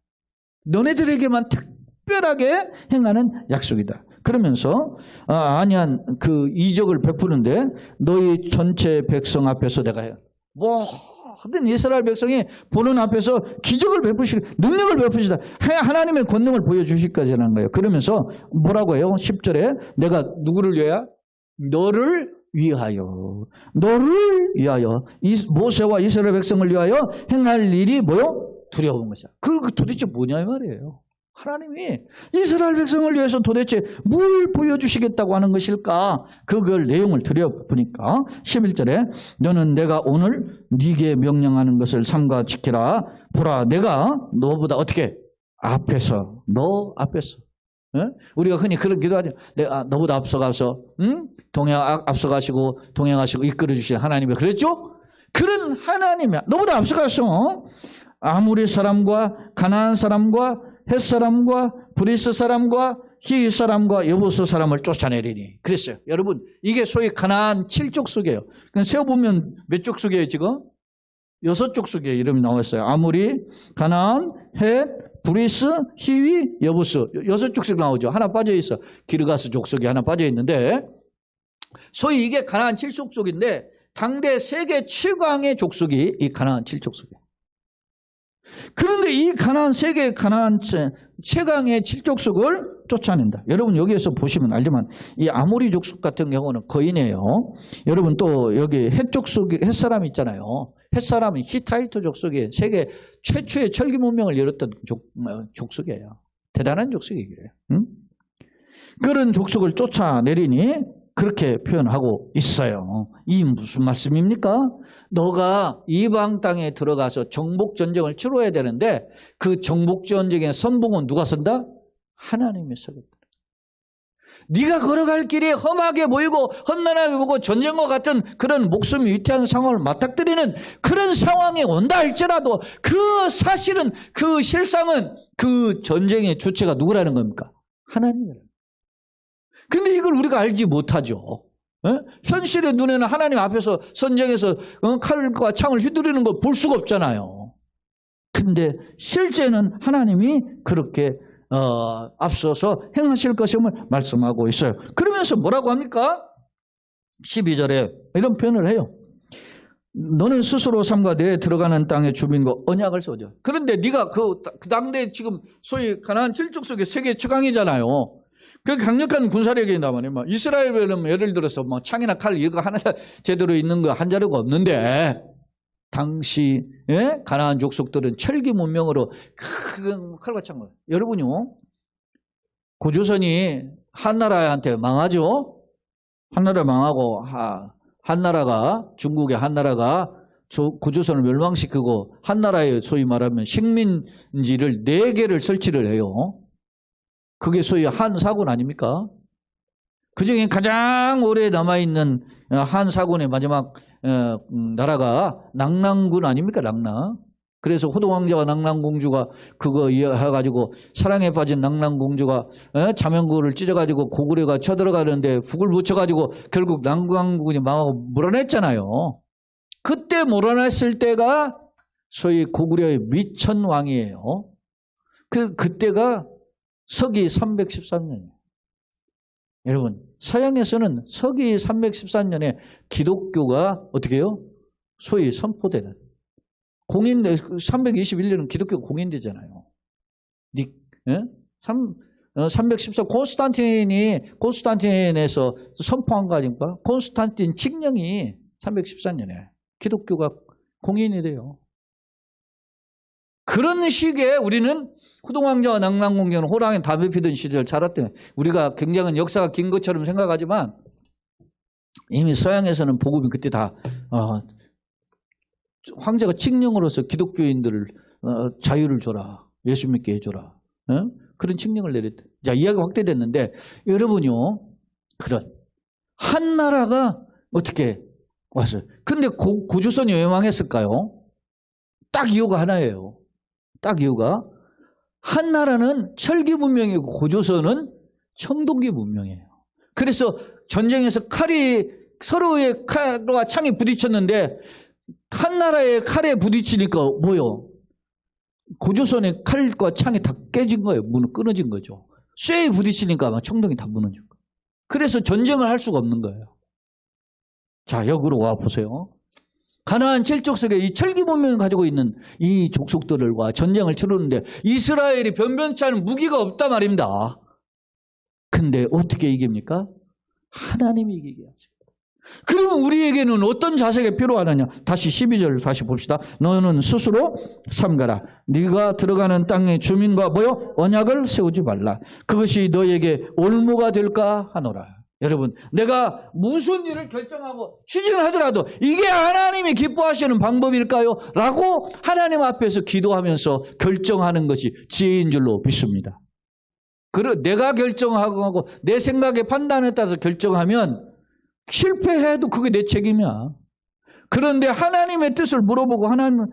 너네들에게만 특별하게 행하는 약속이다. 그러면서 아니한 그 이적을 베푸는데 너희 전체 백성 앞에서 내가 모든 이스라엘 백성이 보는 앞에서 기적을 베푸시고 능력을 베푸시다. 하나님의 권능을 보여주실 거라는 거예요. 그러면서 뭐라고 해요? 10절에 내가 누구를 위하여? 너를 위하여. 너를 위하여. 모세와 이스라엘 백성을 위하여 행할 일이 뭐요? 두려운 것이야. 그 도대체 뭐냐 이 말이에요. 하나님이 이스라엘 백성을 위해서 도대체 뭘 보여주시겠다고 하는 것일까? 그걸 내용을 들여보니까 11절에 너는 내가 오늘 네게 명령하는 것을 삼가 지키라. 보라, 내가 너보다 어떻게? 앞에서. 너 앞에서. 우리가 흔히 그런 기도하죠. 내가 너보다 앞서가서 앞서가시고 동행하시고 이끌어주신 하나님이 그랬죠? 그런 하나님이야. 너보다 앞서가서 아모리 사람과 가나안 사람과 헷 사람과 브리스 사람과 히 사람과 여부스 사람을 쫓아내리니 그랬어요. 여러분 이게 소위 가나안 7족속이에요. 세어보면 몇 족속이에요 지금? 6족속이에요. 이름이 나왔어요. 아모리, 가나안, 헷, 브리스, 히위, 여부스 6족속 나오죠. 하나 빠져있어. 기르가스 족속이 하나 빠져있는데 소위 이게 가나안 7족속인데 당대 세계 최강의 족속이 이 가나안 7족속이에요. 그런데 이 가나안 세계 가나안 최강의 7족속을 쫓아낸다. 여러분 여기에서 보시면 알지만 이 아모리 족속 같은 경우는 거인이에요. 여러분 또 여기 헷 족속이 헷 사람 있잖아요. 헷 사람은 히타이트 족속이 세계 최초의 철기 문명을 열었던 족속이에요. 대단한 족속이에요. 그런 족속을 쫓아내리니 그렇게 표현하고 있어요. 이 무슨 말씀입니까? 너가 이방 땅에 들어가서 정복전쟁을 치러야 되는데 그 정복전쟁의 선봉은 누가 선다? 하나님이 서겠다. 네가 걸어갈 길이 험하게 보이고 험난하게 보고 전쟁과 같은 그런 목숨이 위태한 상황을 맞닥뜨리는 그런 상황이 온다 할지라도 그 사실은 그 실상은 그 전쟁의 주체가 누구라는 겁니까? 하나님이라는. 근데 이걸 우리가 알지 못하죠. 현실의 눈에는 하나님 앞에서 전쟁에서 칼과 창을 휘두르는 걸 볼 수가 없잖아요. 근데 실제는 하나님이 그렇게 앞서서 행하실 것임을 말씀하고 있어요. 그러면서 뭐라고 합니까? 12절에 이런 표현을 해요. 너는 스스로 삼가 내 들어가는 땅의 주민과 언약을 세우죠. 그런데 네가 그 당대 지금 소위 가나안 7족속의 세계 최강이잖아요. 그 강력한 군사력이 있단 말이에요. 이스라엘은 예를 들어서 창이나 칼 이거 하나 제대로 있는 거 한 자루가 없는데 당시 가나안 족속들은 철기 문명으로 큰 칼과 창을. 여러분요, 고조선이 한나라한테 망하죠. 한나라 망하고 한나라가 중국의 한나라가 고조선을 멸망시키고 한나라의 소위 말하면 식민지를 4개를 설치를 해요. 그게 소위 한사군 아닙니까? 그중에 가장 오래 남아있는 한사군의 마지막 나라가 낙랑군 아닙니까? 낙랑. 그래서 호동왕자와 낙랑공주가 그거 해가지고 사랑에 빠진 낙랑공주가 자명구를 찢어가지고 고구려가 쳐들어가는데 북을 붙여가지고 결국 낙랑군이 망하고 몰아냈잖아요. 그때 몰아냈을 때가 소위 고구려의 미천왕이에요. 그때가 서기 313년이에요. 여러분 서양에서는 서기 313년에 기독교가 어떻게 해요? 소위 선포되는 공인 321년은 기독교 공인되잖아요. 314 콘스탄틴에서 선포한 거 아닙니까? 콘스탄틴 칙령이 314년에 기독교가 공인이 돼요. 그런 시기에 우리는 호동왕자와 낙랑공주는 호랑이 담배 피던 시절 자랐던, 우리가 굉장히 역사가 긴 것처럼 생각하지만 이미 서양에서는 복음이 그때 다 황제가 칙령으로서 기독교인들을 자유를 줘라, 예수 믿게 해줘라, 그런 칙령을 내렸다. 자, 이야기가 확대됐는데 여러분요, 그런 한 나라가 어떻게 왔어요? 근데 고조선이 왜 망했을까요? 딱 이유가 하나예요. 딱 이유가 한 나라는 철기 문명이고 고조선은 청동기 문명이에요. 그래서 전쟁에서 서로의 칼과 창이 부딪혔는데 한 나라의 칼에 부딪히니까 뭐요? 고조선의 칼과 창이 다 깨진 거예요. 문은 끊어진 거죠. 쇠에 부딪히니까 아마 청동이 다 무너진 거예요. 그래서 전쟁을 할 수가 없는 거예요. 자, 여기로 와 보세요. 가나안 7족속에 이 철기 문명을 가지고 있는 이 족속들과 전쟁을 치르는데 이스라엘이 변변치 않은 무기가 없단 말입니다. 근데 어떻게 이깁니까? 하나님이 이기게 하죠. 그러면 우리에게는 어떤 자세가 필요하느냐? 다시 12절 다시 봅시다. 너는 스스로 삼가라. 네가 들어가는 땅의 주민과 뭐요? 언약을 세우지 말라. 그것이 너에게 올무가 될까 하노라. 여러분, 내가 무슨 일을 결정하고 추진하더라도 이게 하나님이 기뻐하시는 방법일까요? 라고 하나님 앞에서 기도하면서 결정하는 것이 지혜인 줄로 믿습니다. 내가 결정하고 내 생각의 판단에 따라서 결정하면 실패해도 그게 내 책임이야. 그런데 하나님의 뜻을 물어보고 하나님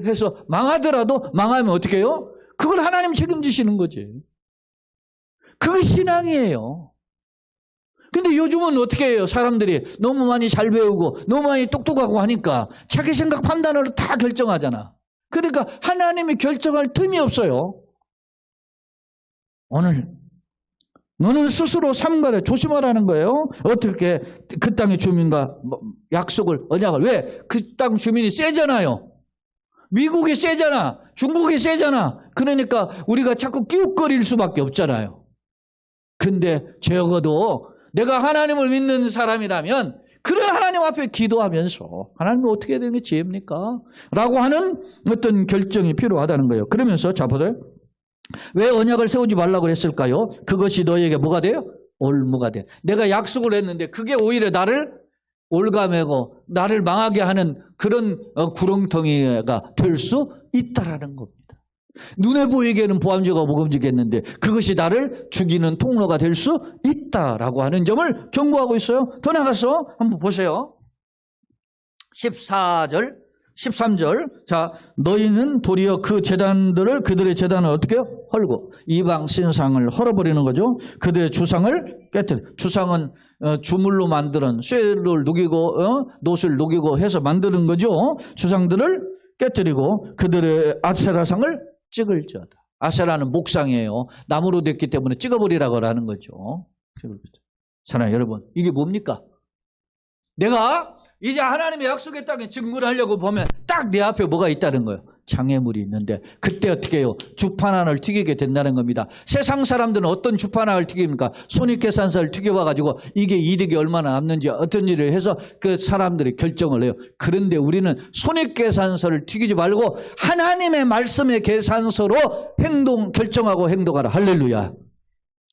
해서 망하더라도 망하면 어떻게 해요? 그걸 하나님 책임지시는 거지. 그게 신앙이에요. 근데 요즘은 어떻게 해요? 사람들이 너무 많이 잘 배우고 너무 많이 똑똑하고 하니까 자기 생각 판단으로 다 결정하잖아. 그러니까 하나님이 결정할 틈이 없어요. 오늘 너는 스스로 삼가라. 조심하라는 거예요. 어떻게 그 땅의 주민과 약속을, 언약을. 왜? 그 땅 주민이 세잖아요. 미국이 세잖아. 중국이 세잖아. 그러니까 우리가 자꾸 끼웃거릴 수밖에 없잖아요. 근데 적어도 내가 하나님을 믿는 사람이라면 그런 하나님 앞에 기도하면서 하나님은 어떻게 해야 되는 게 지혜입니까? 라고 하는 어떤 결정이 필요하다는 거예요. 그러면서 자 보세요. 왜 언약을 세우지 말라고 했을까요? 그것이 너에게 뭐가 돼요? 올무가 돼. 내가 약속을 했는데 그게 오히려 나를 올가매고 나를 망하게 하는 그런 구렁텅이가 될 수 있다라는 겁니다. 눈에 보이기에는 보암지가 모금지겠는데 그것이 나를 죽이는 통로가 될 수 있다라고 하는 점을 경고하고 있어요. 더 나가서 한번 보세요. 14절, 13절. 자, 너희는 도리어 그 제단들을, 그들의 제단을 어떻게 해요? 헐고 이방 신상을 헐어버리는 거죠. 그들의 주상을 깨뜨려. 주상은 주물로 만드는 쇠를 녹이고 노을 녹이고 해서 만드는 거죠. 주상들을 깨뜨리고 그들의 아세라상을 찍을지어다. 아세라는 목상이에요. 나무로 됐기 때문에 찍어버리라고 하는 거죠. 사랑하는 여러분, 이게 뭡니까? 내가 이제 하나님의 약속의 땅에 증거를 하려고 보면 딱 내 앞에 뭐가 있다는 거예요. 장애물이 있는데 그때 어떻게 해요? 주판안을 튀기게 된다는 겁니다. 세상 사람들은 어떤 주판안을 튀깁니까? 손익계산서를 튀겨와가지고 이게 이득이 얼마나 남는지 어떤 일을 해서 그 사람들이 결정을 해요. 그런데 우리는 손익계산서를 튀기지 말고 하나님의 말씀의 계산서로 결정하고 행동하라. 할렐루야.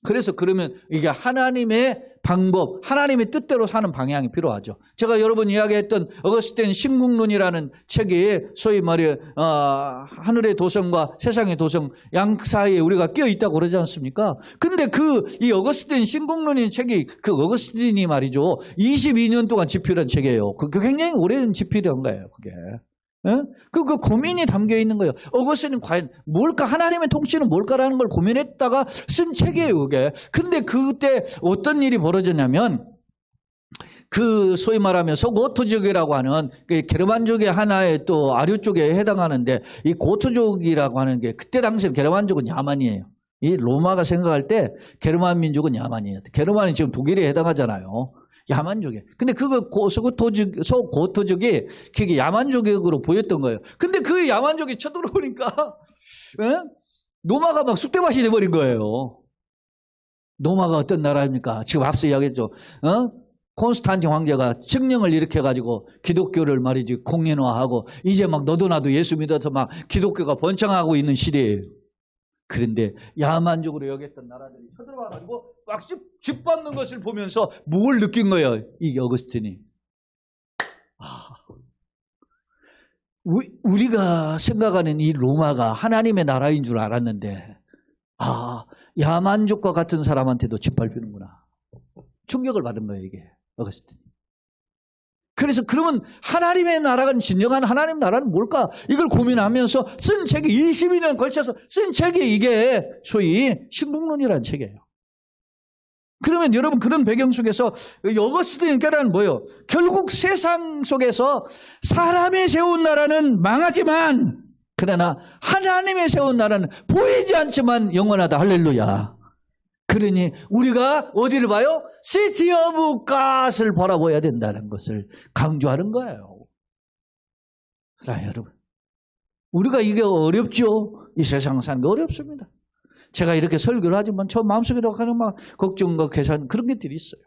그래서 그러면 이게 하나님의 방법, 하나님의 뜻대로 사는 방향이 필요하죠. 제가 여러 번 이야기했던 어거스틴 신국론이라는 책이 소위 말해 하늘의 도성과 세상의 도성 양 사이에 우리가 끼어 있다고 그러지 않습니까? 근데 이 어거스틴 신국론인 책이 그 어거스틴이 말이죠. 22년 동안 집필한 책이에요. 그 굉장히 오래된 집필한 거예요, 그게. 그 고민이 담겨 있는 거예요. 어거스틴은 과연 뭘까? 하나님의 통치는 뭘까라는 걸 고민했다가 쓴 책이에요, 그게. 근데 그때 어떤 일이 벌어졌냐면, 소위 말하면 고토족이라고 하는 게르만족의 하나의 또 아류 쪽에 해당하는데, 이 고토족이라고 하는 게 그때 당시 게르만족은 야만이에요. 이 로마가 생각할 때 게르만 민족은 야만이에요. 게르만이 지금 독일에 해당하잖아요. 야만족이에요. 근데 그거 소고토족이 그게 야만족으로 보였던 거예요. 근데 그 야만족이 쳐들어오니까 노마가 막 쑥대밭이 돼버린 거예요. 노마가 어떤 나라입니까? 지금 앞서 이야기했죠. 콘스탄틴 황제가 칙령을 일으켜가지고 기독교를 말이지 공연화하고 이제 막 너도 나도 예수 믿어서 막 기독교가 번창하고 있는 시대예요. 그런데 야만적으로 여겼던 나라들이 쳐들어와가지고 막 짓밟는 것을 보면서 뭘 느낀 거예요? 이 어거스틴이. 우리가 생각하는 이 로마가 하나님의 나라인 줄 알았는데 야만족과 같은 사람한테도 짓밟히는구나. 충격을 받은 거예요, 이게. 어거스틴. 그래서 그러면 하나님의 나라가 진정한 하나님 나라는 뭘까? 이걸 고민하면서 쓴 책이 22년 걸쳐서 쓴 책이 이게 소위 신국론이라는 책이에요. 그러면 여러분 그런 배경 속에서 어거스틴의 깨달은 뭐예요? 결국 세상 속에서 사람이 세운 나라는 망하지만 그러나 하나님의 세운 나라는 보이지 않지만 영원하다. 할렐루야. 그러니 우리가 어디를 봐요? 시티 오브 갓을 바라봐야 된다는 것을 강조하는 거예요. 자, 여러분. 우리가 이게 어렵죠? 이 세상 사는 게 어렵습니다. 제가 이렇게 설교를 하지만 저 마음속에도 가는 막 걱정과 계산 그런 것들이 있어요.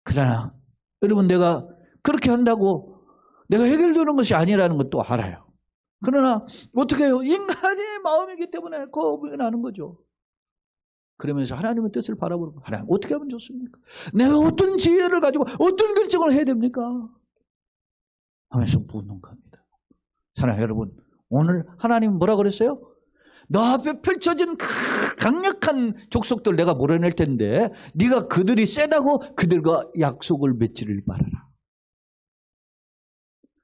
그러나 여러분 내가 그렇게 한다고 내가 해결되는 것이 아니라는 것도 알아요. 그러나 어떻게 해요? 인간의 마음이기 때문에 겁이 나는 거죠. 그러면서 하나님의 뜻을 바라보는 거. 하나님 어떻게 하면 좋습니까? 내가 어떤 지혜를 가지고 어떤 결정을 해야 됩니까? 하면서 묻는 겁니다. 사랑하는 여러분, 오늘 하나님 뭐라 그랬어요? 너 앞에 펼쳐진 강력한 족속들 내가 몰아낼 텐데 네가 그들이 세다고 그들과 약속을 맺지를 말아라.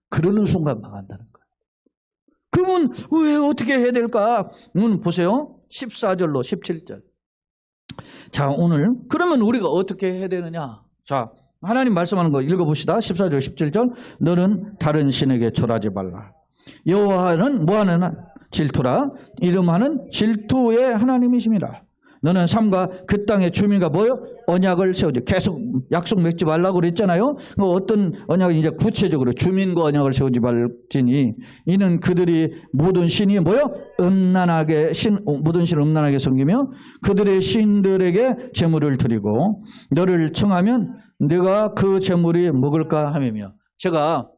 그러는 순간 망한다는 거예요. 그러면 왜 어떻게 해야 될까? 보세요. 14절로 17절. 자, 오늘 그러면 우리가 어떻게 해야 되느냐? 자, 하나님 말씀하는 거 읽어봅시다. 14절 17절. 너는 다른 신에게 절하지 말라. 여호와는 뭐하는 질투라. 이름하는 질투의 하나님이십니다. 너는 삶과 그 땅의 주민과 뭐요? 언약을 세우지. 계속 약속 맺지 말라고 그랬잖아요. 어떤 언약은 이제 구체적으로 주민과 언약을 세우지 말지니 이는 그들이 모든 신이 뭐요? 모든 신을 음란하게 섬기며 그들의 신들에게 제물을 드리고 너를 청하면 네가 그 제물이 먹을까 하며. 제가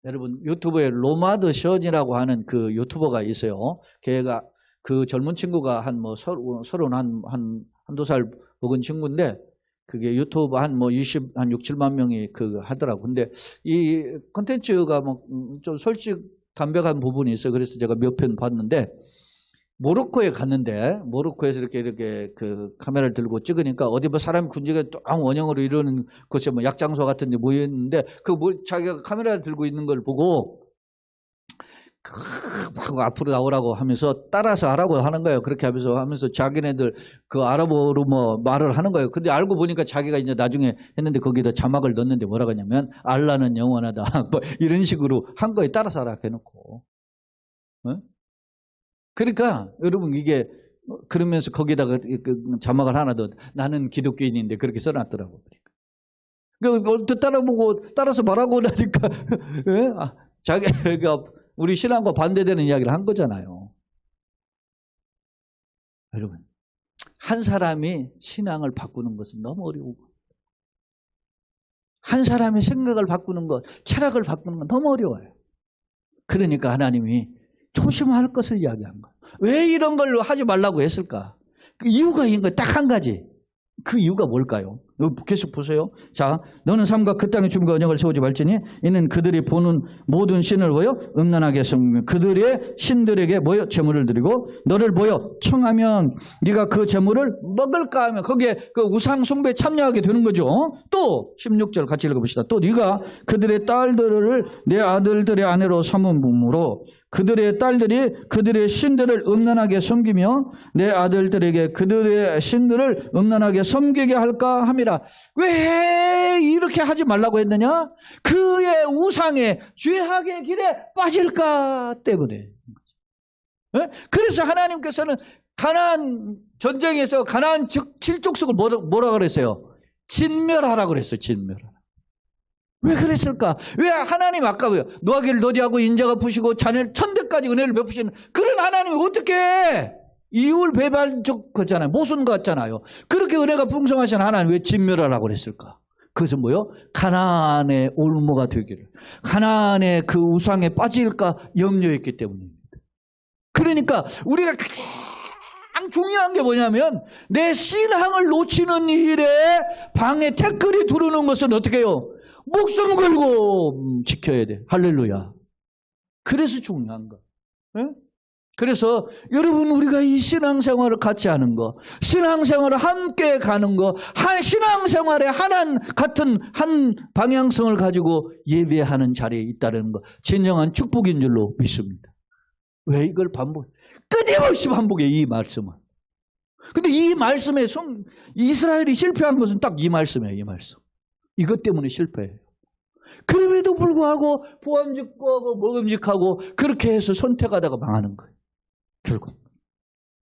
여러분 유튜브에 로마드 션이라고 하는 그 유튜버가 있어요. 걔가 그 젊은 친구가 한 뭐 30 한두 살 먹은 친구인데 그게 유튜브 한 6, 7만 명이 그 하더라고. 근데 이 콘텐츠가 뭐 좀 솔직 담백한 부분이 있어요. 그래서 제가 몇 편 봤는데 모로코에 갔는데 모로코에서 이렇게 그 카메라를 들고 찍으니까 어디 뭐 사람 군지가 딱 원형으로 이루는 곳에 뭐 약장소 같은 데 모여 있는데 자기가 카메라를 들고 있는 걸 보고 앞으로 나오라고 하면서 따라서 하라고 하는 거예요. 그렇게 하면서 자기네들 그 아랍어로 뭐 말을 하는 거예요. 근데 알고 보니까 자기가 이제 나중에 했는데 거기다 자막을 넣었는데 뭐라고 하냐면 알라는 영원하다. 뭐 이런 식으로 한 거에 따라서 하라 해놓고. 그러니까 여러분 이게 그러면서 거기다가 자막을 하나 더 나는 기독교인인데 그렇게 써놨더라고. 그러니까 따라보고 따라서 말하고 나니까 자기가 우리 신앙과 반대되는 이야기를 한 거잖아요. 여러분, 한 사람이 신앙을 바꾸는 것은 너무 어려워. 한 사람의 생각을 바꾸는 것, 철학을 바꾸는 건 너무 어려워요. 그러니까 하나님이 조심할 것을 이야기한 거예요. 왜 이런 걸 하지 말라고 했을까? 그 이유가 있는 거예요. 딱 한 가지. 그 이유가 뭘까요? 계속 보세요. 자, 너는 삶과 그 땅의 주민과 언약을 세우지 말지니 이는 그들이 보는 모든 신을 뭐요? 음란하게 섬기며 그들의 신들에게 뭐요? 제물을 드리고 너를 뭐요? 청하면 네가 그 제물을 먹을까 하면 거기에 그 우상 숭배에 참여하게 되는 거죠. 또 16절 같이 읽어봅시다. 또 네가 그들의 딸들을 내 아들들의 아내로 삼음으로 그들의 딸들이 그들의 신들을 음란하게 섬기며 내 아들들에게 그들의 신들을 음란하게 섬기게 할까 함이라. 왜 이렇게 하지 말라고 했느냐? 그의 우상의 죄악의 길에 빠질까 때문에. 그래서 하나님께서는 가나안 전쟁에서 가나안 7족속을 뭐라 그랬어요? 진멸하라고 그랬어요. 진멸하라. 왜 그랬을까? 왜 하나님 아까 노하기를 더디하고 인자가 푸시고 자녀 천대까지 은혜를 베푸시는 그런 하나님이 어떻게 이율 배반적 거잖아요. 모순 같잖아요. 그렇게 은혜가 풍성하신 하나님 왜 진멸하라고 그랬을까? 그것은 뭐요? 가나안의 올무가 되기를, 가나안의 그 우상에 빠질까 염려했기 때문입니다. 그러니까 우리가 가장 중요한 게 뭐냐면 내 신앙을 놓치는 일에 방에 태클이 들어오는 것은 어떻게 해요? 목숨 걸고 지켜야 돼. 할렐루야. 그래서 중요한 거. 네? 그래서 여러분 우리가 이 신앙생활을 같이 하는 거, 신앙생활을 함께 가는 거, 신앙생활의 같은 한 방향성을 가지고 예배하는 자리에 있다는 거 진정한 축복인 줄로 믿습니다. 왜 이걸 끊임없이 반복해 이 말씀은. 근데 이 말씀에 이스라엘이 실패한 것은 딱 이 말씀이에요. 이 말씀. 이것 때문에 실패해요. 그럼에도 불구하고 보암직하고 먹음직하고 그렇게 해서 선택하다가 망하는 거예요. 결국.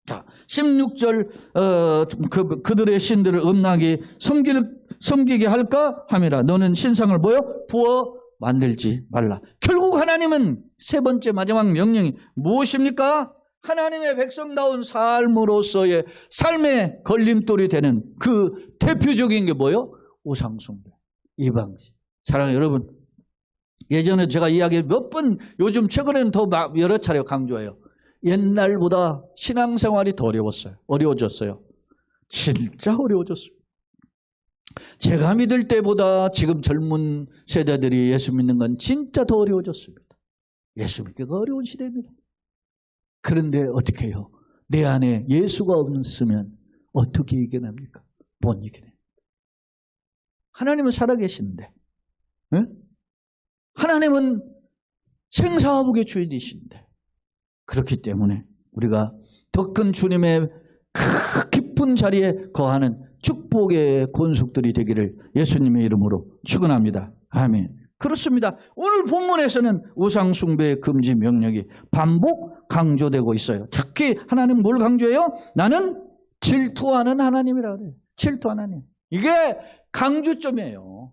자, 16절 그들의 신들을 음란하게 섬기게 할까 함이라. 너는 신상을 부어 만들지 말라. 결국 하나님은 세 번째 마지막 명령이 무엇입니까? 하나님의 백성다운 삶으로서의 삶의 걸림돌이 되는 그 대표적인 게 뭐예요? 우상숭배. 이방신. 사랑하는 여러분, 예전에 제가 이야기 몇 번, 요즘 최근에는 더 여러 차례 강조해요. 옛날보다 신앙생활이 더 어려워졌어요. 진짜 어려워졌습니다. 제가 믿을 때보다 지금 젊은 세대들이 예수 믿는 건 진짜 더 어려워졌습니다. 예수 믿기가 어려운 시대입니다. 그런데 어떻게 해요? 내 안에 예수가 없으면 어떻게 이겨냅니까? 못 이겨냅니다. 하나님은 살아계시는데, 네? 하나님은 생사화복의 주인이신데, 그렇기 때문에 우리가 더 큰 주님의 깊은 자리에 거하는 축복의 권속들이 되기를 예수님의 이름으로 축원합니다. 아멘. 그렇습니다. 오늘 본문에서는 우상 숭배의 금지 명령이 반복 강조되고 있어요. 특히 하나님 뭘 강조해요? 나는 질투하는 하나님이라고 그래요. 질투하는 하나님. 이게 강조점이에요.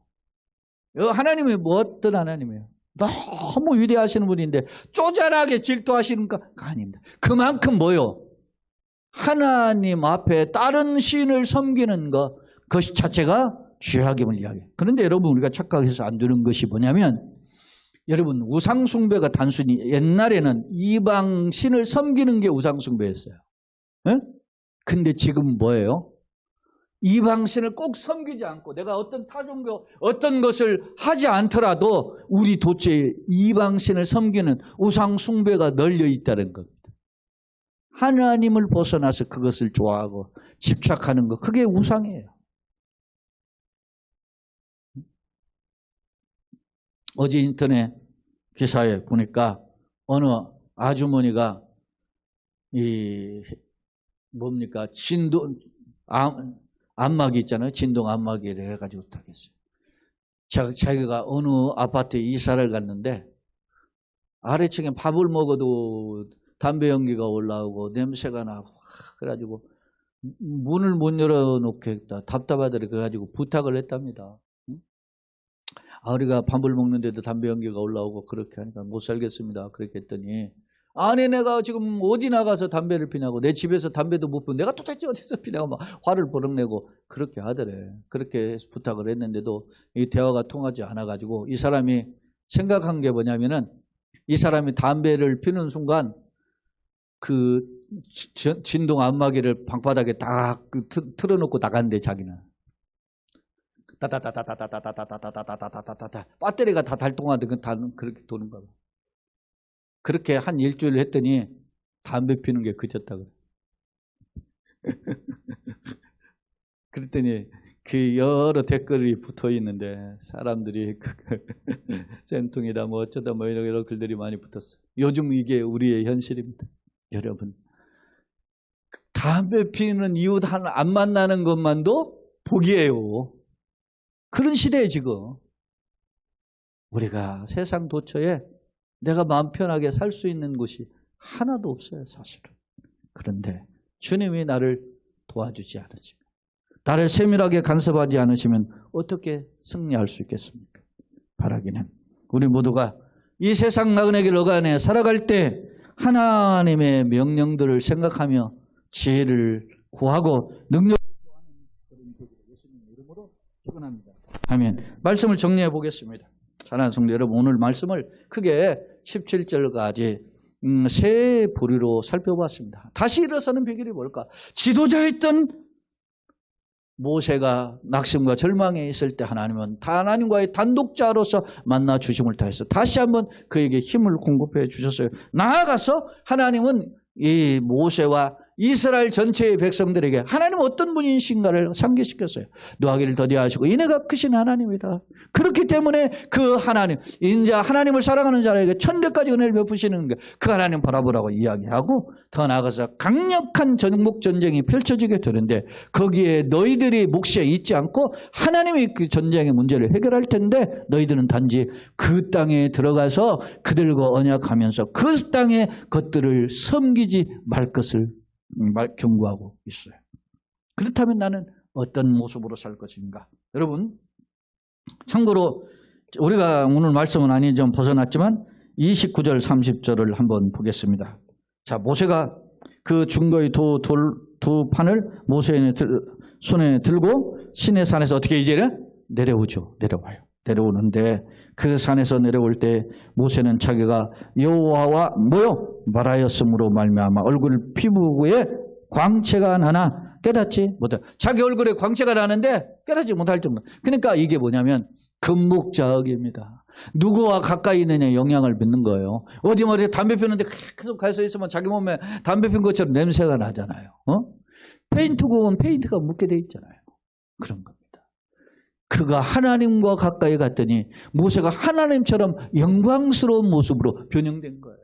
하나님이 뭐 어떤 하나님이에요? 너무 위대하시는 분인데 쪼잔하게 질투하시는가? 아닙니다. 그만큼 뭐요? 하나님 앞에 다른 신을 섬기는 것, 그것 자체가 죄악임을 이야기해요. 그런데 여러분 우리가 착각해서 안 되는 것이 뭐냐면, 여러분 우상숭배가 단순히 옛날에는 이방 신을 섬기는 게 우상숭배였어요. 네? 근데 지금 뭐예요? 이방 신을 꼭 섬기지 않고 내가 어떤 타종교 어떤 것을 하지 않더라도 우리 도처에 이방 신을 섬기는 우상숭배가 널려 있다는 겁니다. 하나님을 벗어나서 그것을 좋아하고 집착하는 것, 그게 우상이에요. 어제 인터넷 기사에 보니까 어느 아주머니가 진동 안마기 있잖아요. 진동 안마기를 해가지고 타겠어요. 자기가 어느 아파트에 이사를 갔는데 아래층에 밥을 먹어도 담배 연기가 올라오고 냄새가 나고 그래가지고 문을 못 열어놓겠다 답답하더래. 그래가지고 부탁을 했답니다. 우리가 밥을 먹는데도 담배 연기가 올라오고 그렇게 하니까 못 살겠습니다. 그렇게 했더니 아니 내가 지금 어디 나가서 담배를 피냐고, 내 집에서 담배도 못 피고 내가 도대체 어디서 피냐고 막 화를 버럭내고 그렇게 하더래. 그렇게 부탁을 했는데도 이 대화가 통하지 않아가지고 이 사람이 생각한 게 뭐냐면은 이 사람이 담배를 피는 순간 그 진동 안마기를 방바닥에 딱 틀어놓고 나간대. 자기는 따다다다다다다다다다다다다다다다다 배터리가 다 달동하듯 그렇게 도는 거야. 그렇게 한 일주일 했더니 담배 피는 게 그쳤다 그래. 그랬더니 그 여러 댓글이 붙어 있는데 사람들이 쌤통이다 뭐 어쩌다 뭐 이런 글들이 많이 붙었어요. 요즘 이게 우리의 현실입니다. 여러분, 담배 피는 이웃 하나 안 만나는 것만도 복이에요. 그런 시대에 지금 우리가 세상 도처에 내가 마음 편하게 살 수 있는 곳이 하나도 없어요, 사실은. 그런데 주님이 나를 도와주지 않으시면, 나를 세밀하게 간섭하지 않으시면 어떻게 승리할 수 있겠습니까? 바라기는 우리 모두가 이 세상 나그네 길 어간에 살아갈 때 하나님의 명령들을 생각하며 지혜를 구하고 능력을 구하는 그런 예수님 이름으로 축원합니다. 아멘. 말씀을 정리해 보겠습니다. 사랑하는 성도 여러분, 오늘 말씀을 크게 17절까지 세 부류로 살펴봤습니다. 다시 일어서는 비결이 뭘까? 지도자였던 모세가 낙심과 절망에 있을 때 하나님은 하나님과의 단독자로서 만나 주심을 다해서 다시 한번 그에게 힘을 공급해 주셨어요. 나아가서 하나님은 이 모세와 이스라엘 전체의 백성들에게 하나님은 어떤 분이신가를 상기시켰어요. 노하기를 더디하시고 인애가 크신 하나님이다. 그렇기 때문에 그 하나님, 인자 하나님을 사랑하는 자에게 천대까지 은혜를 베푸시는 게 그 하나님 바라보라고 이야기하고 더 나아가서 강력한 전국 전쟁이 펼쳐지게 되는데 거기에 너희들이 몫에 있지 않고 하나님이 그 전쟁의 문제를 해결할 텐데 너희들은 단지 그 땅에 들어가서 그들과 언약하면서 그 땅의 것들을 섬기지 말 것을 경고하고 있어요. 그렇다면 나는 어떤 모습으로 살 것인가? 여러분, 참고로 우리가 오늘 말씀은 아니 좀 벗어났지만 29절 30절을 한번 보겠습니다. 자, 모세가 그 증거의 두 판을 모세의 손에 들고 시내산에서 어떻게 이제 내려오죠. 내려오는데 그 산에서 내려올 때 모세는 자기가 여호와와 말하였으므로 말미암아 얼굴 피부에 광채가 나나 깨닫지 못해. 자기 얼굴에 광채가 나는데 깨닫지 못할 정도. 그러니까 이게 뭐냐면 금묵자흑입니다. 누구와 가까이 있느냐에 영향을 믿는 거예요. 어디 담배 피우는데 계속 가서 있으면 자기 몸에 담배 핀 것처럼 냄새가 나잖아요. 페인트공은 페인트가 묻게 돼 있잖아요. 그런 겁니다. 그가 하나님과 가까이 갔더니 모세가 하나님처럼 영광스러운 모습으로 변형된 거예요.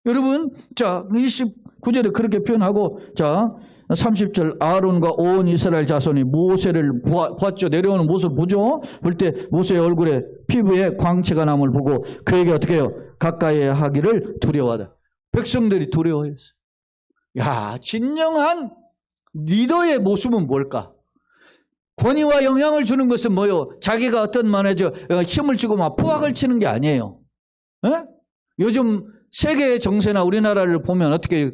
여러분, 자, 29절에 그렇게 표현하고, 자, 30절 아론과 온 이스라엘 자손이 모세를 보았죠. 내려오는 모습을 보죠. 볼 때 모세의 얼굴에 피부에 광채가 남을 보고 그에게 어떻게 해요? 가까이 하기를 두려워하다. 백성들이 두려워했어요. 야, 진정한 리더의 모습은 뭘까? 권위와 영향을 주는 것은 뭐요? 자기가 어떤 힘을 주고 막 포악을 치는 게 아니에요. 에? 요즘 세계 정세나 우리나라를 보면 어떻게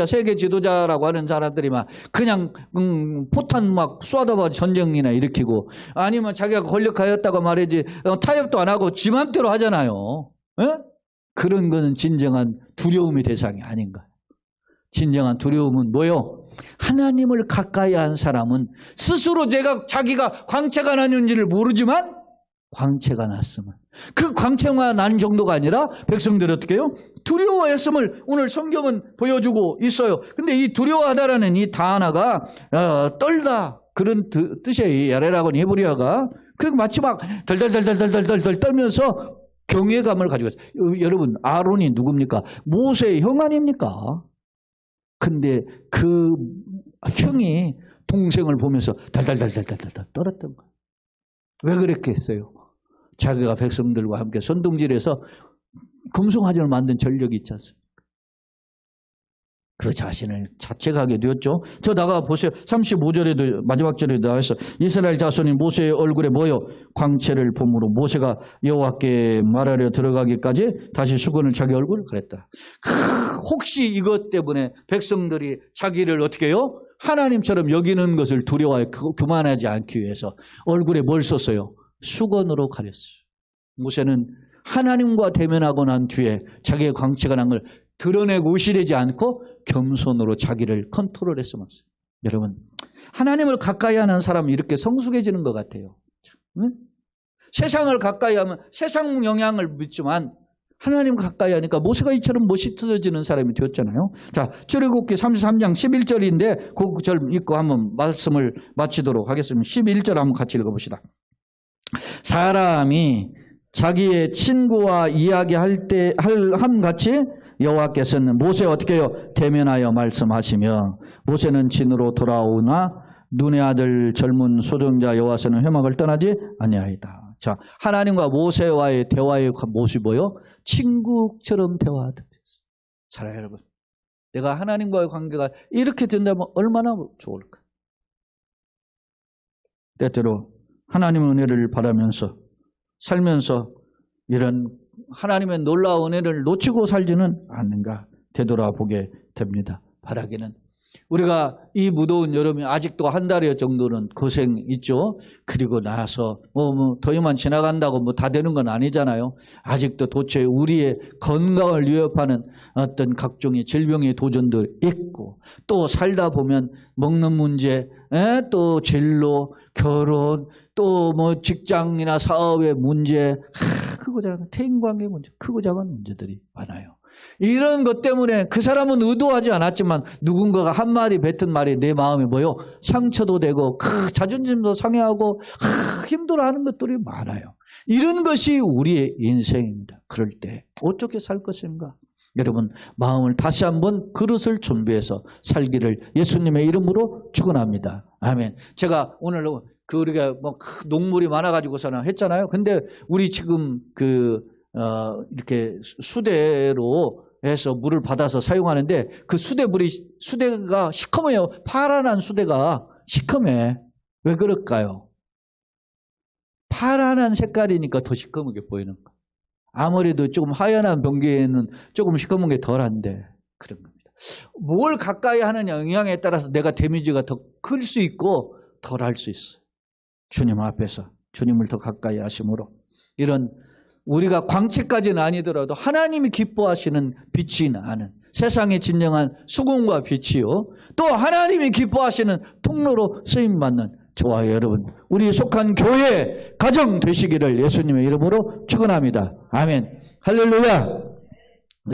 세계 지도자라고 하는 사람들이 막 그냥 포탄 막 쏘아다봐 전쟁이나 일으키고 아니면 자기가 권력하였다고 말이지 타협도 안 하고 지 맘대로 하잖아요. 에? 그런 거는 진정한 두려움의 대상이 아닌가. 진정한 두려움은 뭐요? 하나님을 가까이 한 사람은 스스로 자기가 광채가 났는지를 모르지만 광채가 났음을. 그 광채가 난 정도가 아니라 백성들이 어떻게 해요? 두려워했음을 오늘 성경은 보여주고 있어요. 근데 이 두려워하다라는 이 단어가 떨다 그런 뜻이에요. 야레라고 히브리어가. 그 마치 막 덜덜덜덜덜덜덜 떨면서 경외감을 가지고 있어요. 여러분, 아론이 누굽니까? 모세의 형 아닙니까? 근데 그 형이 동생을 보면서 달달달달달달 떨었던 거예요. 왜 그렇게 했어요? 자기가 백성들과 함께 선동질해서 금송아지를 만든 전력이 있지 않습니까? 그 자신을 자책하게 되었죠. 저 나가 보세요. 35절에도 마지막 절에도 나와 있어. 이스라엘 자손이 모세의 얼굴에 광채를 봄으로 모세가 여호와께 말하려 들어가기까지 다시 수건을 자기 얼굴을 가렸다. 혹시 이것 때문에 백성들이 자기를 어떻게 해요? 하나님처럼 여기는 것을 두려워해 교만하지 않기 위해서 얼굴에 뭘 썼어요? 수건으로 가렸어요. 모세는 하나님과 대면하고 난 뒤에 자기의 광채가 난 걸 드러내고 의심하지 않고 겸손으로 자기를 컨트롤했으면. 여러분, 하나님을 가까이 하는 사람은 이렇게 성숙해지는 것 같아요. 응? 세상을 가까이 하면 세상 영향을 믿지만 하나님 가까이 하니까 모세가 이처럼 멋있어지는 사람이 되었잖아요. 자, 출애굽기 33장 11절인데 그 절 읽고 한번 말씀을 마치도록 하겠습니다. 11절 한번 같이 읽어봅시다. 사람이 자기의 친구와 이야기할 때 함같이 여호와께서는 모세 어떻게 해요? 대면하여 말씀하시며 모세는 진으로 돌아오나 눈의 아들 젊은 소정자 여호와서는 회막을 떠나지 아니하이다. 자, 하나님과 모세와의 대화의 모습이 뭐요? 친구처럼 대화하듯. 사랑해요, 여러분. 내가 하나님과의 관계가 이렇게 된다면 얼마나 좋을까? 때때로 하나님의 은혜를 바라면서 살면서 이런 하나님의 놀라운 은혜를 놓치고 살지는 않는가 되돌아보게 됩니다. 바라기는 우리가 이 무더운 여름에 아직도 한 달여 정도는 고생 있죠. 그리고 나서 더위만 지나간다고 다 되는 건 아니잖아요. 아직도 도처에 우리의 건강을 위협하는 어떤 각종의 질병의 도전들 있고, 또 살다 보면 먹는 문제, 또 진로, 결혼, 또 직장이나 사업의 문제, 크고 작은 대인관계 문제, 크고 작은 문제들이 많아요. 이런 것 때문에 그 사람은 의도하지 않았지만 누군가가 한마디 뱉은 말이 내 마음에 상처도 되고 자존심도 상해하고 힘들어하는 것들이 많아요. 이런 것이 우리의 인생입니다. 그럴 때 어떻게 살 것인가? 여러분, 마음을 다시 한번 그릇을 준비해서 살기를 예수님의 이름으로 축원합니다. 아멘. 제가 오늘 우리가 녹물이 많아가지고서는 했잖아요. 근데 우리 지금 이렇게 수대로 해서 물을 받아서 사용하는데 그 수대가 시커매요. 파란한 수대가 시커매. 왜 그럴까요? 파란한 색깔이니까 더 시커멓게 보이는 거. 아무래도 조금 하얀한 병기에는 조금 시커먼 게 덜한데 그런 겁니다. 뭘 가까이 하느냐 영향에 따라서 내가 데미지가 더 클 수 있고 덜 할 수 있어요. 주님 앞에서 주님을 더 가까이 하심으로 이런 우리가 광채까지는 아니더라도 하나님이 기뻐하시는 빛이 나는 세상의 진정한 수공과 빛이요, 또 하나님이 기뻐하시는 통로로 쓰임받는 저와 여러분, 우리 속한 교회 가정 되시기를 예수님의 이름으로 축원합니다. 아멘. 할렐루야.